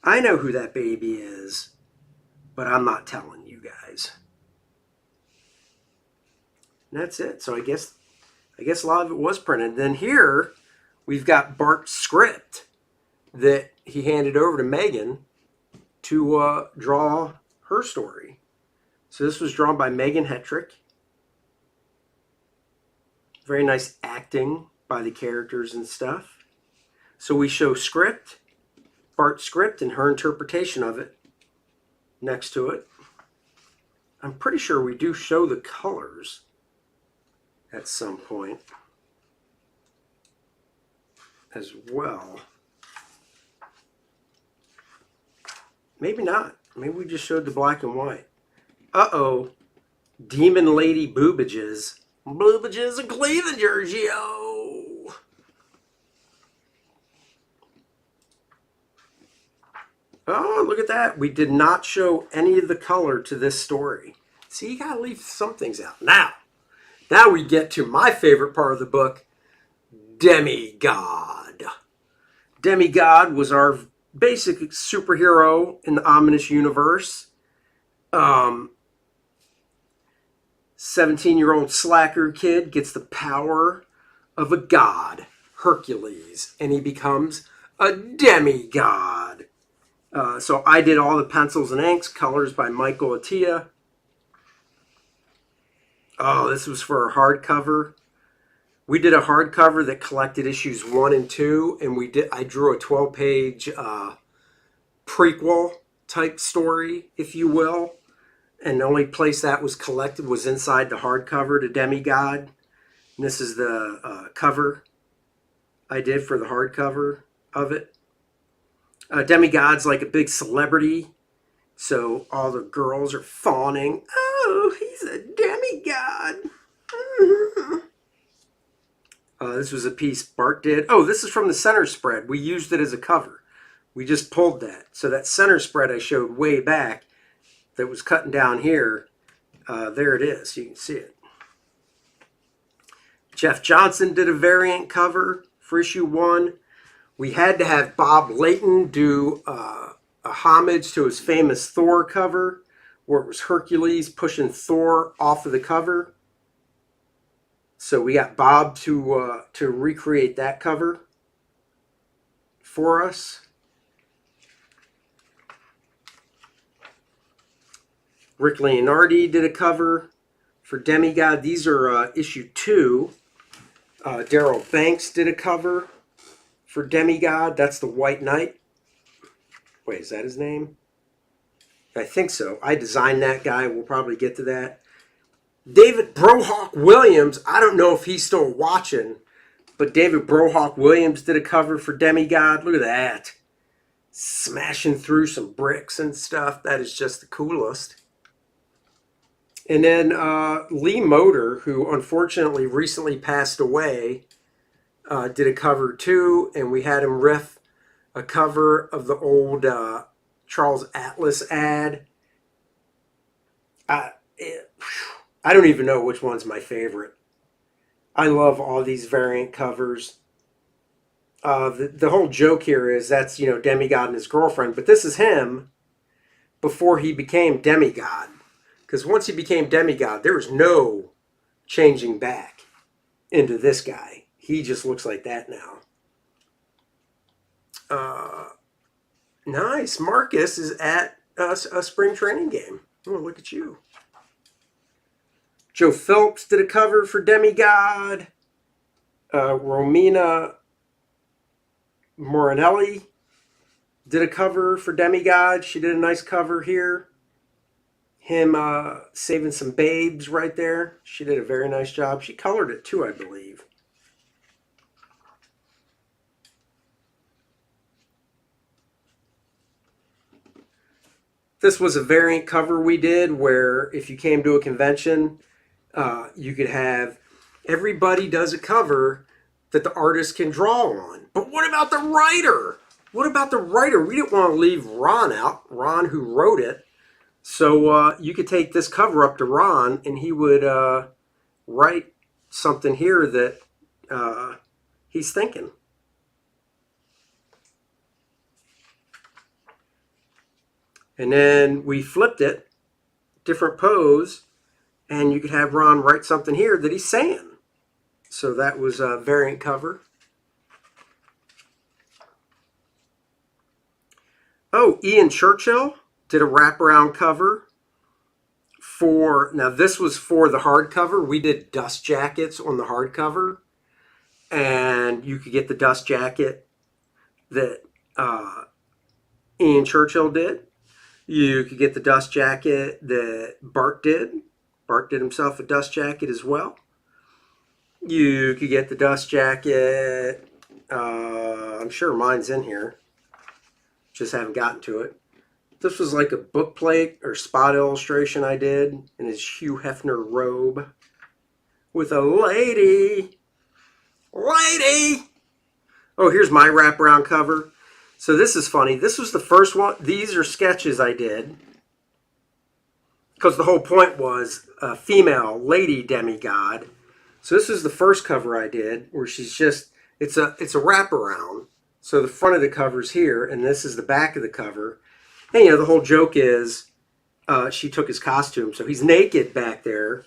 Speaker 1: I know who that baby is, but I'm not telling you guys. And that's it. So I guess a lot of it was printed. Then here we've got Bart's script that he handed over to Megan to draw her story. So this was drawn by Megan Hetrick. Very nice acting by the characters and stuff. So we show script, Bart's script, and her interpretation of it next to it. I'm pretty sure we do show the colors at some point as well. Maybe not. Maybe we just showed the black and white. Uh-oh. Demon Lady Boobages. Boobages and cleavages, yo! Oh, look at that. We did not show any of the color to this story. See, you gotta leave some things out. Now we get to my favorite part of the book, Demigod. Demigod was our basic superhero in the Ominous universe. 17-year-old slacker kid gets the power of a god, Hercules, and he becomes a demigod. So I did all the pencils and inks, colors by Michael Attia. Oh, this was for a hardcover. We did a hardcover that collected issues 1 and 2, and I drew a 12-page prequel type story, if you will. And the only place that was collected was inside the hardcover to Demigod. And this is the cover I did for the hardcover of it. Demigod's like a big celebrity, so all the girls are fawning. Oh, he's a This was a piece Bart did. Oh, this is from the center spread. We used it as a cover. We just pulled that. So that center spread I showed way back that was cutting down here, there it is. You can see it. Jeff Johnson did a variant cover for issue 1. We had to have Bob Layton do a homage to his famous Thor cover, where it was Hercules pushing Thor off of the cover. So we got Bob to recreate that cover for us. Rick Leonardi did a cover for Demigod. These are issue 2. Daryl Banks did a cover for Demigod. That's the White Knight. Wait, is that his name? I think so. I designed that guy. We'll probably get to that. David Brohawk Williams, I don't know if he's still watching, but David Brohawk Williams did a cover for Demigod. Look at that. Smashing through some bricks and stuff. That is just the coolest. And then Lee Motor, who unfortunately recently passed away, did a cover too, and we had him riff a cover of the old Charles Atlas ad. I don't even know which one's my favorite. I love all these variant covers. The whole joke here is that's, Demigod and his girlfriend, but this is him before he became Demigod. Because once he became Demigod, there was no changing back into this guy. He just looks like that now. Nice. Marcus is at a spring training game. Oh, look at you. Joe Phelps did a cover for Demigod. Romina Morinelli did a cover for Demigod. She did a nice cover here. Him saving some babes right there. She did a very nice job. She colored it too, I believe. This was a variant cover we did where if you came to a convention, you could have everybody does a cover that the artist can draw on. But what about the writer? What about the writer? We didn't want to leave Ron out. Ron, who wrote it. So you could take this cover up to Ron and he would write something here that he's thinking. And then we flipped it, different pose, and you could have Ron write something here that he's saying. So that was a variant cover. Oh, Ian Churchill did a wraparound cover for, now this was for the hardcover. We did dust jackets on the hardcover, and you could get the dust jacket that Ian Churchill did. You could get the dust jacket that Bart did. Bart did himself a dust jacket as well. You could get the dust jacket. I'm sure mine's in here. Just haven't gotten to it. This was like a book plate or spot illustration I did in his Hugh Hefner robe with a lady. Lady! Oh, here's my wraparound cover. So this is funny. This was the first one. These are sketches I did. Because the whole point was a female lady demigod. So this is the first cover I did where she's just, it's a wraparound. So the front of the cover's here and this is the back of the cover. And the whole joke is she took his costume. So he's naked back there.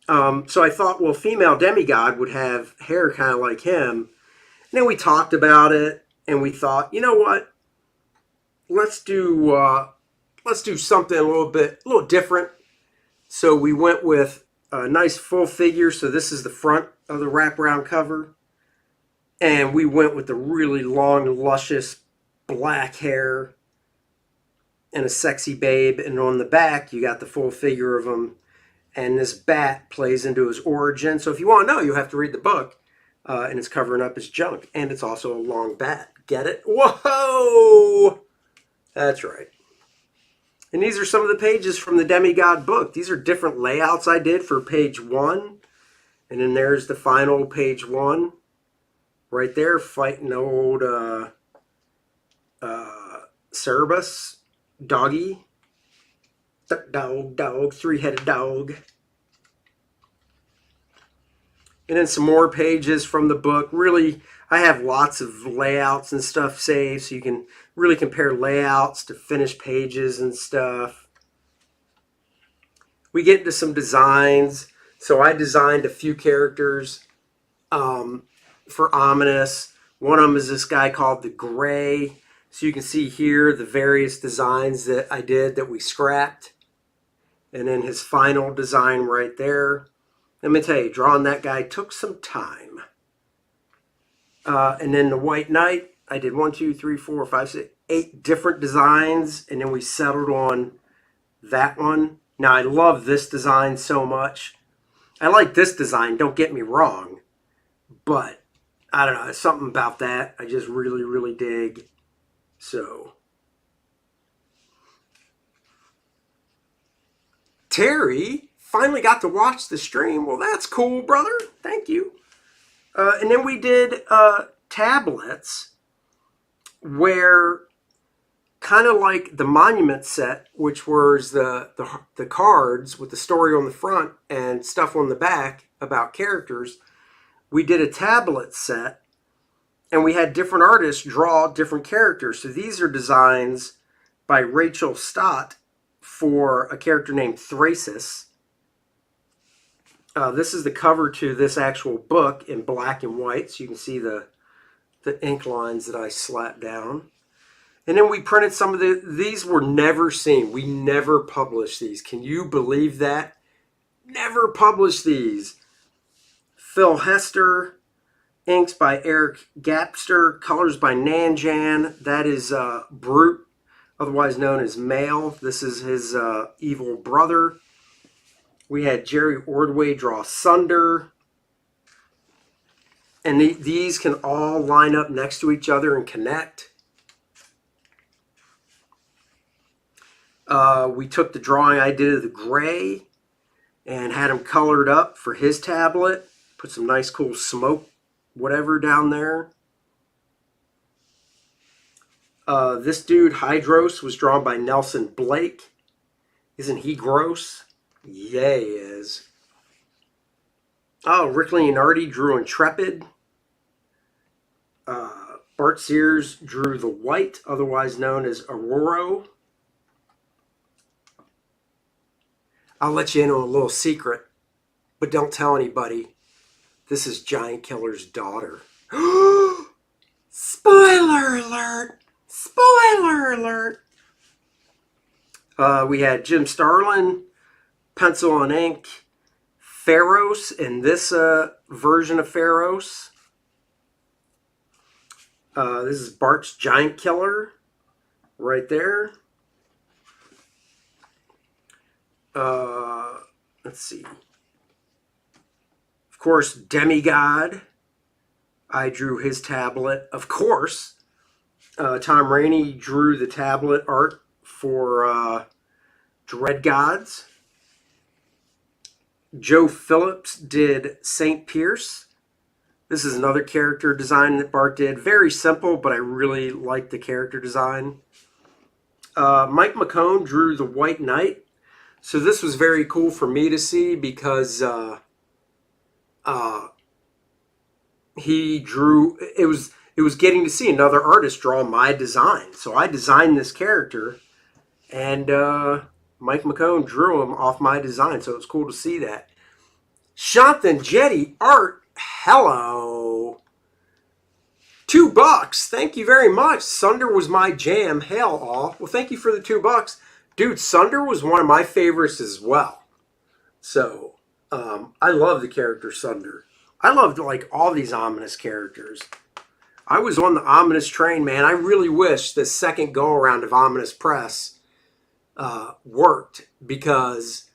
Speaker 1: So I thought, well, female demigod would have hair kind of like him. And then we talked about it. And we thought, you know what? Let's do something a little different. So we went with a nice full figure. So this is the front of the wraparound cover, and we went with the really long, luscious black hair and a sexy babe. And on the back, you got the full figure of him, and this bat plays into his origin. So if you want to know, you have to read the book, and it's covering up his junk, and it's also a long bat. Get it? Whoa! That's right. And these are some of the pages from the Demigod book. These are different layouts I did for page 1 And then there's the final page 1. Right there, fighting old Cerebus. Doggy. Dog. Three-headed dog. And then some more pages from the book. Really, I have lots of layouts and stuff saved, so you can really compare layouts to finished pages and stuff. We get into some designs. So I designed a few characters for Ominous. One of them is this guy called the Gray. So you can see here the various designs that I did that we scrapped. And then his final design right there. Let me tell you, drawing that guy took some time. And then the White Knight, I did 1, 2, 3, 4, 5, 6, 8 different designs. And then we settled on that one. Now, I love this design so much. I like this design, don't get me wrong. But, I don't know, there's something about that I just really, really dig. So, Terry finally got to watch the stream. Well, that's cool, brother. Thank you. And then we did tablets where, kind of like the Monument set, which was the cards with the story on the front and stuff on the back about characters, we did a tablet set, and we had different artists draw different characters. So these are designs by Rachel Stott for a character named Thrasis. This is the cover to this actual book in black and white, so you can see the ink lines that I slapped down. And then we printed some of these were never seen. We never published these. Can you believe that? Never published these. Phil Hester, inks by Eric Gapster, colors by Nanjan. That is Brute, otherwise known as Male. This is his evil brother. We had Jerry Ordway draw Sunder. And these can all line up next to each other and connect. We took the drawing I did of the Gray and had him colored up for his tablet. Put some nice cool smoke, whatever, down there. This dude, Hydros, was drawn by Nelson Blake. Isn't he gross? Yeah, he is. Oh, Rick Leonardi drew Intrepid. Bart Sears drew the White, otherwise known as Aurora. I'll let you in on a little secret, but don't tell anybody. This is Giant Killer's daughter. Spoiler alert! Spoiler alert! We had Jim Starlin, pencil and ink, Pharos in this version of Pharos. This is Bart's Giant Killer right there. Let's see. Of course, Demigod. I drew his tablet. Of course, Tom Rainey drew the tablet art for Dread Gods. Joe Phillips did St. Pierce. This is another character design that Bart did. Very simple, but I really like the character design. Mike McCone drew the White Knight. So this was very cool for me to see because he drew. It was getting to see another artist draw my design. So I designed this character, and Mike McCone drew him off my design. So it's cool to see that. Shanthan Jetty art. Hello. $2. Thank you very much. Sunder was my jam. Hell, all. Well, thank you for the $2. Dude, Sunder was one of my favorites as well. So, I love the character Sunder. I loved, like, all these Ominous characters. I was on the Ominous train, man. I really wish the second go-around of Ominous Press worked, because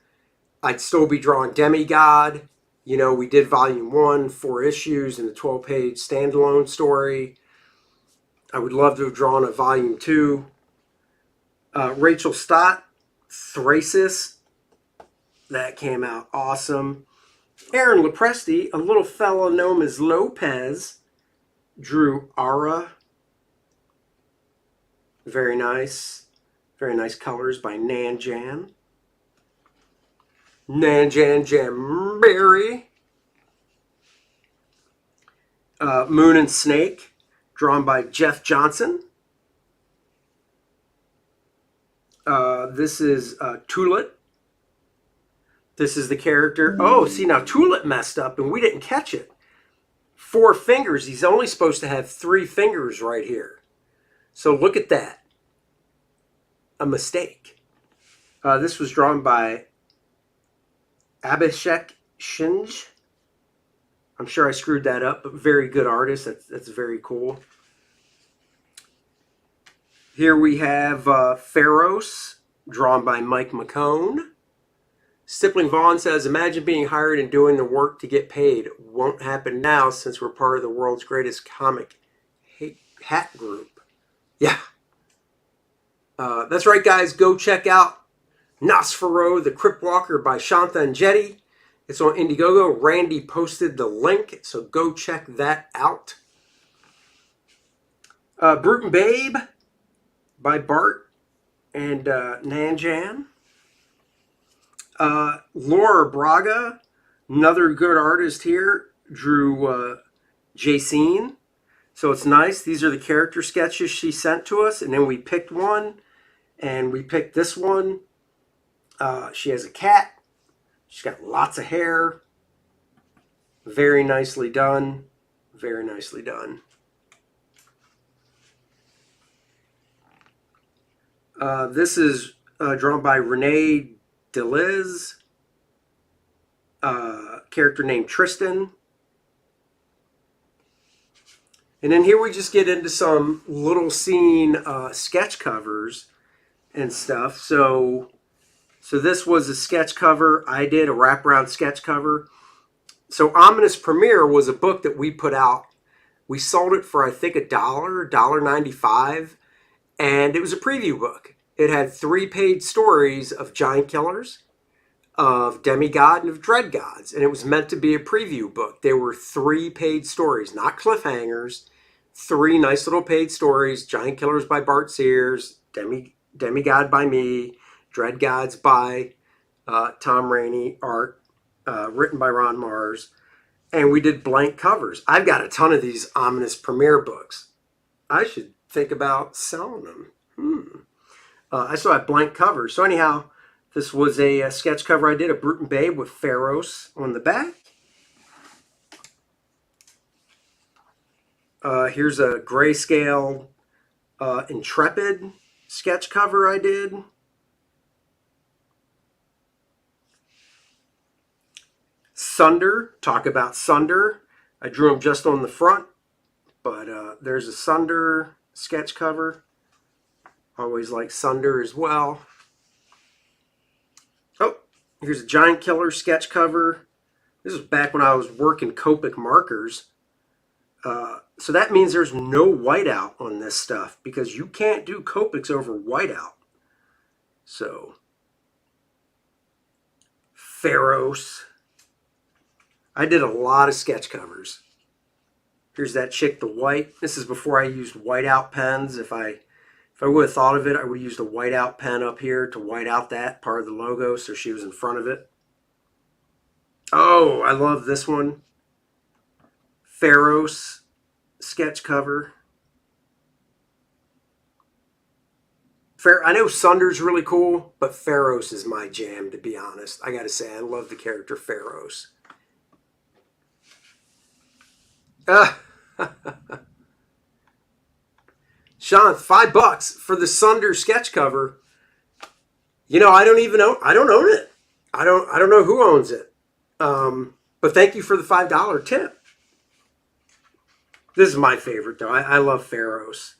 Speaker 1: I'd still be drawing Demigod. You know, we did Volume 1, 4 issues, and the 12-page standalone story. I would love to have drawn a Volume 2. Rachel Stott, Thrasis. That came out awesome. Aaron Lopresti, a little fellow known as Lopez, drew Ara. Very nice. Very nice colors by Nanjan. Nanjan Jamberry. Moon and Snake, drawn by Jeff Johnson. This is Tulip. This is the character. Oh, see, now Tulip messed up and we didn't catch it. 4 fingers. He's only supposed to have 3 fingers right here. So look at that. A mistake. This was drawn by Abhishek Shinj. I'm sure I screwed that up, but very good artist. That's very cool. Here we have Pharos, drawn by Mike McCone. Stippling Vaughn says, imagine being hired and doing the work to get paid. Won't happen now since we're part of the world's greatest comic hat group. Yeah. That's right, guys. Go check out Nosfero, the Crypt Walker by Shantha and Jetty. It's on Indiegogo. Randy posted the link, so go check that out. Brute and Babe by Bart and Nanjan. Laura Braga, another good artist here, drew Jacine. So it's nice. These are the character sketches she sent to us, and then we picked one, and we picked this one. She has a cat. She's got lots of hair. Very nicely done. Very nicely done. This is drawn by Renee Deliz. Character named Tristan. And then here we just get into some little scene sketch covers and stuff. So this was a sketch cover. I did a wraparound sketch cover. So Ominous Premiere was a book that we put out. We sold it for, I think, $1.95. And it was a preview book. It had 3 paid stories of giant killers, of Demigod, and of Dread Gods. And it was meant to be a preview book. There were 3 paid stories, not cliffhangers. 3 nice little paid stories. Giant Killers by Bart Sears, Demigod by me, Dread Gods by Tom Rainey, art written by Ron Mars. And we did blank covers. I've got a ton of these Ominous Premiere books. I should think about selling them. I still have blank covers. So anyhow, this was a sketch cover I did of Brute and Babe with Pharos on the back. Here's a grayscale Intrepid sketch cover I did. Sunder, talk about Sunder. I drew them just on the front, but there's a Sunder sketch cover. Always like Sunder as well. Oh, here's a Giant Killer sketch cover. This is back when I was working Copic markers. So that means there's no whiteout on this stuff because you can't do Copics over whiteout. So, Pharos. I did a lot of sketch covers. Here's that chick, the white. This is before I used whiteout pens. If I would have thought of it, I would have used a whiteout pen up here to white out that part of the logo so she was in front of it. Oh, I love this one. Pharos sketch cover. I know Sunder's really cool, but Pharos is my jam, to be honest. I gotta say, I love the character Pharos. Sean, $5 for the Sunder sketch cover. You know, I don't own it. I don't know who owns it. But thank you for the $5 tip. This is my favorite, though. I love Pharos.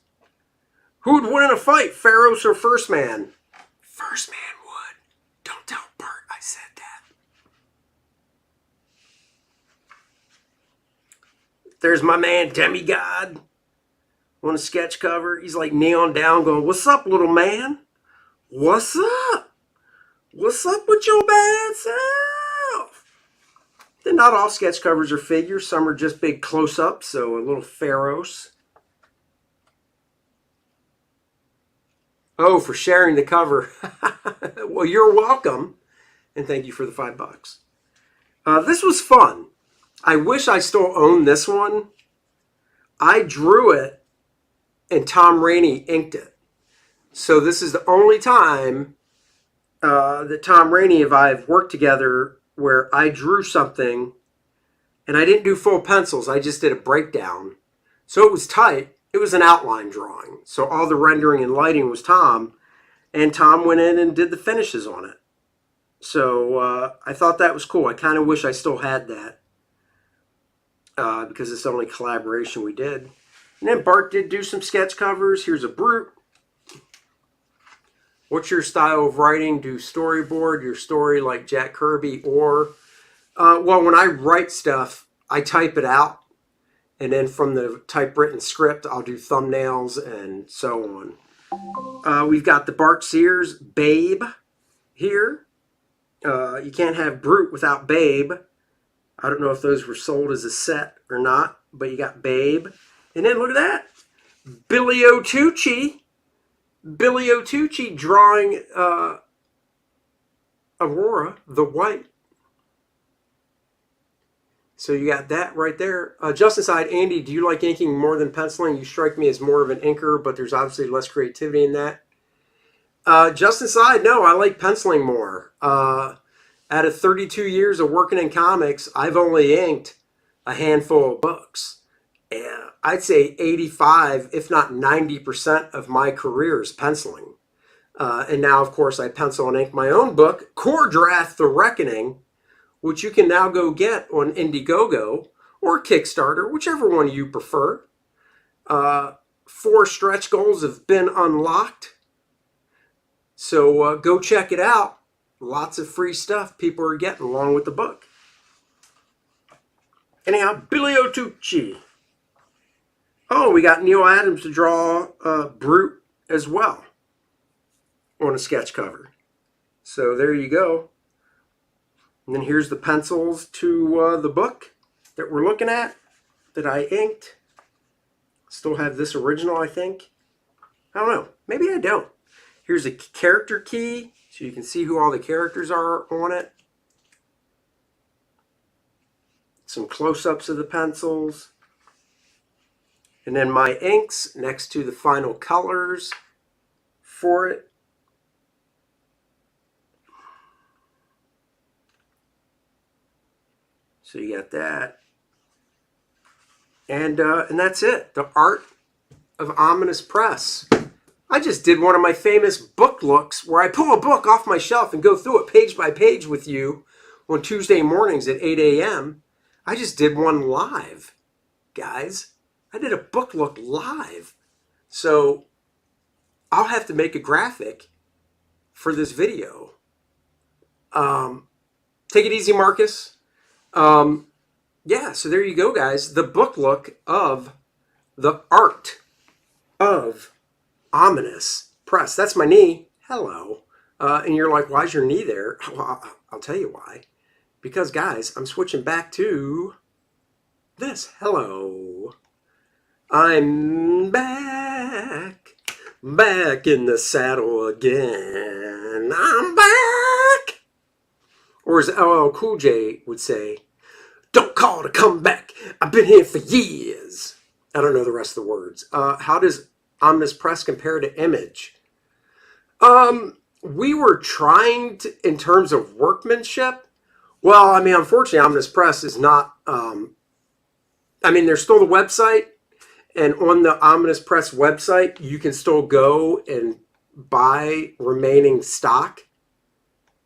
Speaker 1: Who would win in a fight, Pharos or First Man? First Man would. Don't tell Bert I said that. There's my man, Demigod, on a sketch cover. He's like neon down going, "What's up, little man? What's up? What's up with your bad self?" Then not all sketch covers are figures. Some are just big close-ups, so a little Pharos. Oh, for sharing the cover. Well, you're welcome. And thank you for the $5. This was fun. I wish I still owned this one. I drew it and Tom Rainey inked it. So this is the only time that Tom Rainey and I have worked together where I drew something and I didn't do full pencils. I just did a breakdown. So it was tight. It was an outline drawing. So all the rendering and lighting was Tom. And Tom went in and did the finishes on it. So I thought that was cool. I kind of wish I still had that because it's the only collaboration we did. And then Bart did do some sketch covers. Here's a Brute. What's your style of writing? Do storyboard your story like Jack Kirby or... well, when I write stuff, I type it out. And then from the typewritten script, I'll do thumbnails and so on. We've got the Bart Sears Babe here. You can't have Brute without Babe. I don't know if those were sold as a set or not, but you got Babe. And then look at that. Billy O'Tucci. Billy O'Tucci drawing Aurora, the White. So you got that right there. Just aside, Andy, do you like inking more than penciling? You strike me as more of an inker, but there's obviously less creativity in that. Just aside, no, I like penciling more. Out of 32 years of working in comics, I've only inked a handful of books. And I'd say 85, if not 90% of my career is penciling. And now, of course, I pencil and ink my own book, Kor-Drath, The Reckoning, which you can now go get on Indiegogo or Kickstarter, whichever one you prefer. 4 stretch goals have been unlocked. So go check it out. Lots of free stuff people are getting along with the book. Anyhow, Billy O'Tucci. Oh, we got Neil Adams to draw Brute as well on a sketch cover. So there you go. And then here's the pencils to the book that we're looking at that I inked. Still have this original, I think. I don't know. Maybe I don't. Here's a character key so you can see who all the characters are on it. Some close-ups of the pencils. And then my inks next to the final colors for it. So you got that. And that's it. The Art of Ominous Press. I just did one of my famous book looks where I pull a book off my shelf and go through it page by page with you on Tuesday mornings at 8 a.m. I just did one live, guys. I did a book look live. So I'll have to make a graphic for this video. Take it easy, Marcus. Yeah, so there you go, guys. The book look of The Art of Ominous Press. That's my knee. Hello. And you're like, why's your knee there? Well, I'll tell you why. Because, guys, I'm switching back to this. Hello. I'm back. Back in the saddle again. I'm back. Or as LL Cool J would say, don't call to come back. I've been here for years. I don't know the rest of the words. How does Ominous Press compare to Image? We were trying to, in terms of workmanship. Well, I mean, unfortunately, Ominous Press is not, I mean, there's still the website. And on the Ominous Press website, you can still go and buy remaining stock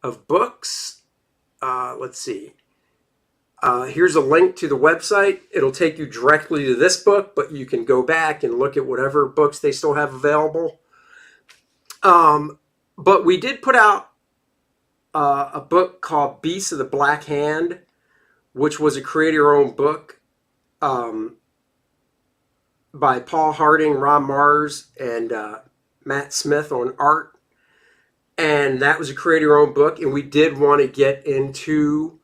Speaker 1: of books. Let's see. Here's a link to the website. It'll take you directly to this book, but you can go back and look at whatever books they still have available. But we did put out a book called Beasts of the Black Hand, which was a create-your-own book by Paul Harding, Ron Mars, and Matt Smith on art. And that was a create-your-own book, and we did want to get into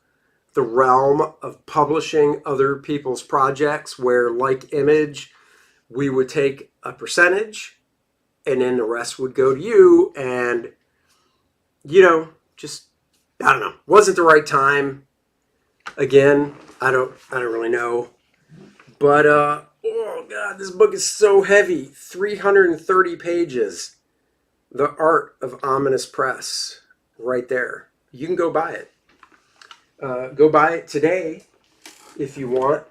Speaker 1: the realm of publishing other people's projects where, like Image, we would take a percentage and then the rest would go to you. And, just, I don't know, wasn't the right time. Again, I don't really know. But, oh God, this book is so heavy. 330 pages. The Art of Ominous Press, right there. You can go buy it. Go buy it today if you want.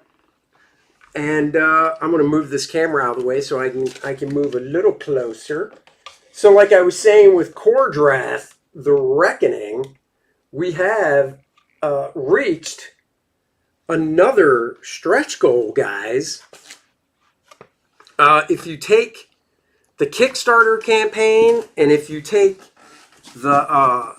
Speaker 1: And I'm going to move this camera out of the way so I can move a little closer. So like I was saying with Kor-Drath, The Reckoning, we have reached another stretch goal, guys. If you take the Kickstarter campaign and if you take the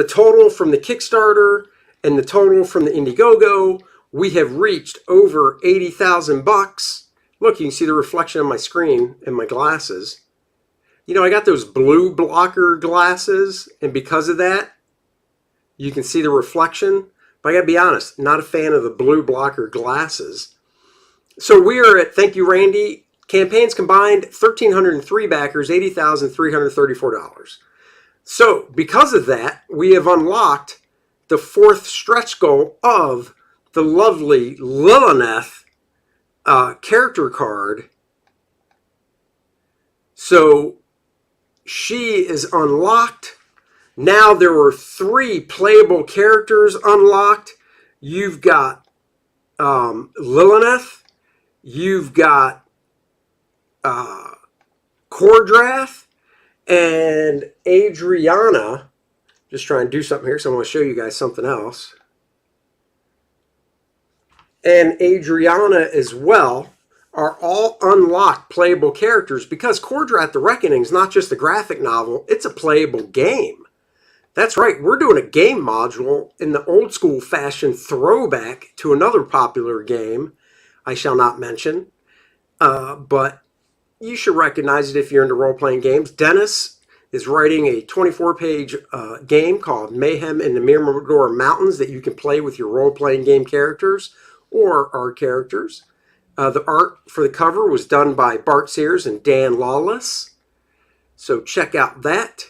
Speaker 1: total from the Kickstarter and the total from the Indiegogo, we have reached over 80,000 bucks. Look, you can see the reflection on my screen and my glasses. I got those blue blocker glasses, and because of that, you can see the reflection. But I gotta be honest, not a fan of the blue blocker glasses. So we are at, thank you, Randy, campaigns combined, 1,303 backers, $80,334. So because of that, we have unlocked the fourth stretch goal of the lovely Lilith character card. So she is unlocked. Now there were 3 playable characters unlocked. You've got Lilith. You've got Kor-Drath and Adriana. Just trying to do something here, so I want to show you guys something else. And Adriana as well are all unlocked playable characters because Kor-Drath The Reckoning is not just a graphic novel, it's a playable game. That's right, we're doing a game module in the old school fashion throwback to another popular game I shall not mention, but you should recognize it if you're into role-playing games. Dennis is writing a 24-page game called Mayhem in the Mirador Mountains that you can play with your role-playing game characters or our characters. The art for the cover was done by Bart Sears and Dan Lawless. So check out that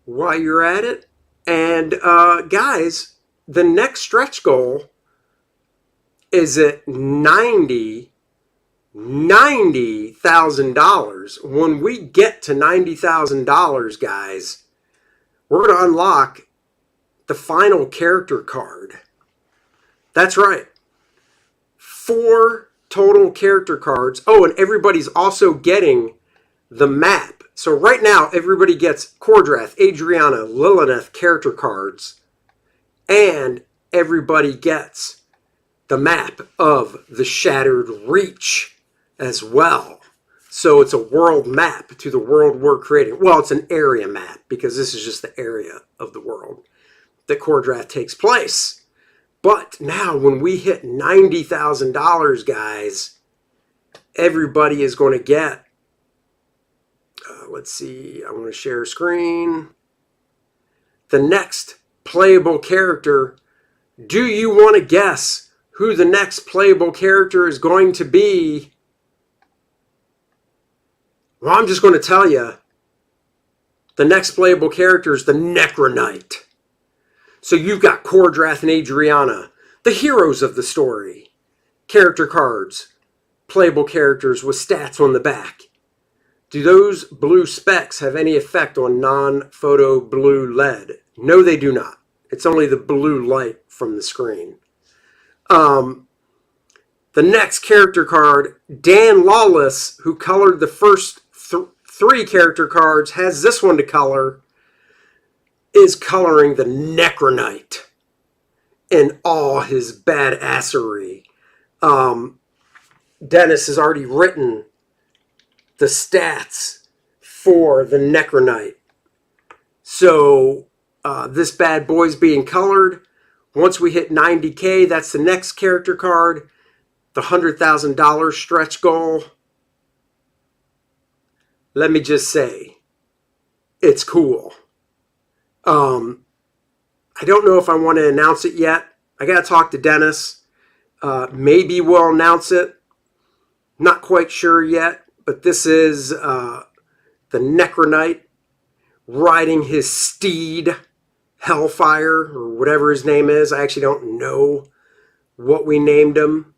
Speaker 1: while you're at it. And guys, the next stretch goal is at $90,000. When we get to $90,000, guys, we're going to unlock the final character card. That's right. 4 total character cards. Oh, and everybody's also getting the map. So right now, everybody gets Kor-Drath, Adriana, Lilith character cards, and everybody gets the map of the Shattered Reach as well. So it's a world map to the world we're creating. Well, it's an area map because this is just the area of the world that Kor-Drath takes place. But now when we hit $90,000, guys, everybody is going to get, let's see, I want to share screen. The next playable character. Do you want to guess who the next playable character is going to be? Well, I'm just going to tell you. The next playable character is the Necronite. So you've got Kor-Drath and Adriana, the heroes of the story. Character cards, playable characters with stats on the back. Do those blue specks have any effect on non-photo blue LED? No, they do not. It's only the blue light from the screen. The next character card, Dan Lawless, who colored the first 3 character cards, has this one to color, is coloring the Necronite in all his badassery. Dennis has already written the stats for the Necronite. So this bad boy's being colored. Once we hit 90K, that's the next character card, the $100,000 stretch goal. Let me just say, it's cool. I don't know if I want to announce it yet. I got to talk to Dennis. Maybe we'll announce it. Not quite sure yet, but this is the Necronite riding his steed, Hellfire, or whatever his name is. I actually don't know what we named him.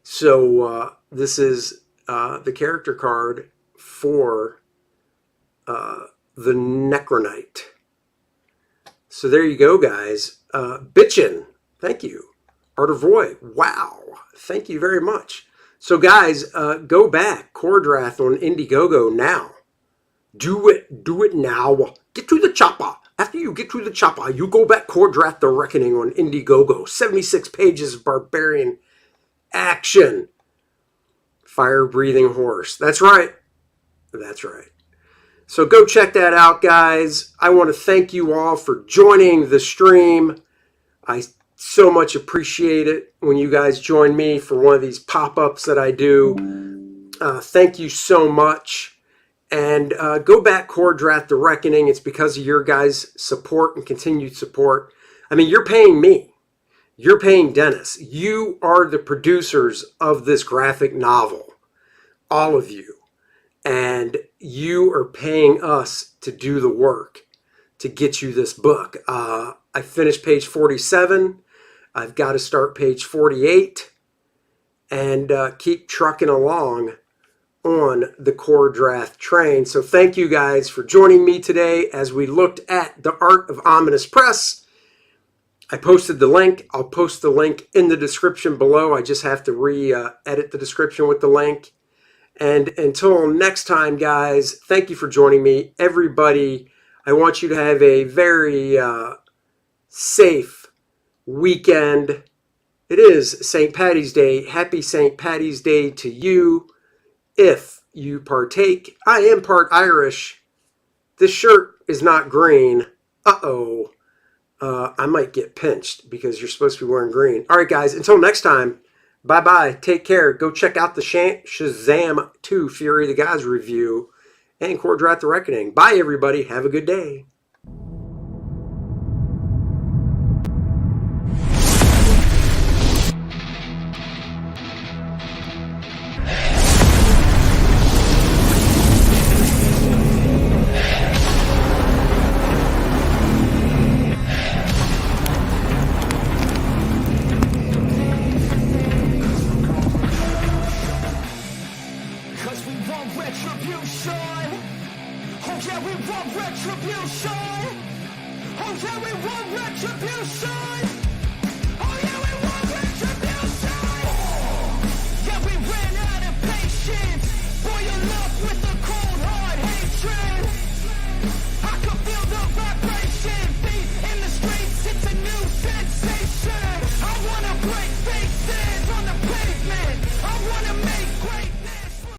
Speaker 1: So this is the character card for the Necronite. So there you go, guys. Bitchin', thank you. Art of Roy, wow, thank you very much. So guys, go back, Kor-Drath on Indiegogo now. Do it now. Get to the chopper. After you get to the chopper, you go back Kor-Drath the Reckoning on Indiegogo. 76 pages of barbarian action. Fire-breathing horse. That's right. That's right. So go check that out, guys. I want to thank you all for joining the stream. I so much appreciate it when you guys join me for one of these pop-ups that I do. Thank you so much. And go back, Kor-Drath the Reckoning. It's because of your guys' support and continued support. I mean, you're paying me. You're paying Dennis. You are the producers of this graphic novel. All of you. And you are paying us to do the work to get you this book. I finished page 47. I've got to start page 48 and keep trucking along on the Kor-Drath train. So thank you guys for joining me today as we looked at The Art of Ominous Press. I posted the link. I'll post the link in the description below. I just have to edit the description with the link. And until next time, guys, thank you for joining me. Everybody, I want you to have a very safe weekend. It is St. Paddy's Day. Happy St. Paddy's Day to you. If you partake, I am part Irish. This shirt is not green. Uh-oh. I might get pinched because you're supposed to be wearing green. All right, guys, until next time. Bye-bye. Take care. Go check out the Shazam 2 Fury of the Gods review and Kor-Drath the Reckoning. Bye, everybody. Have a good day.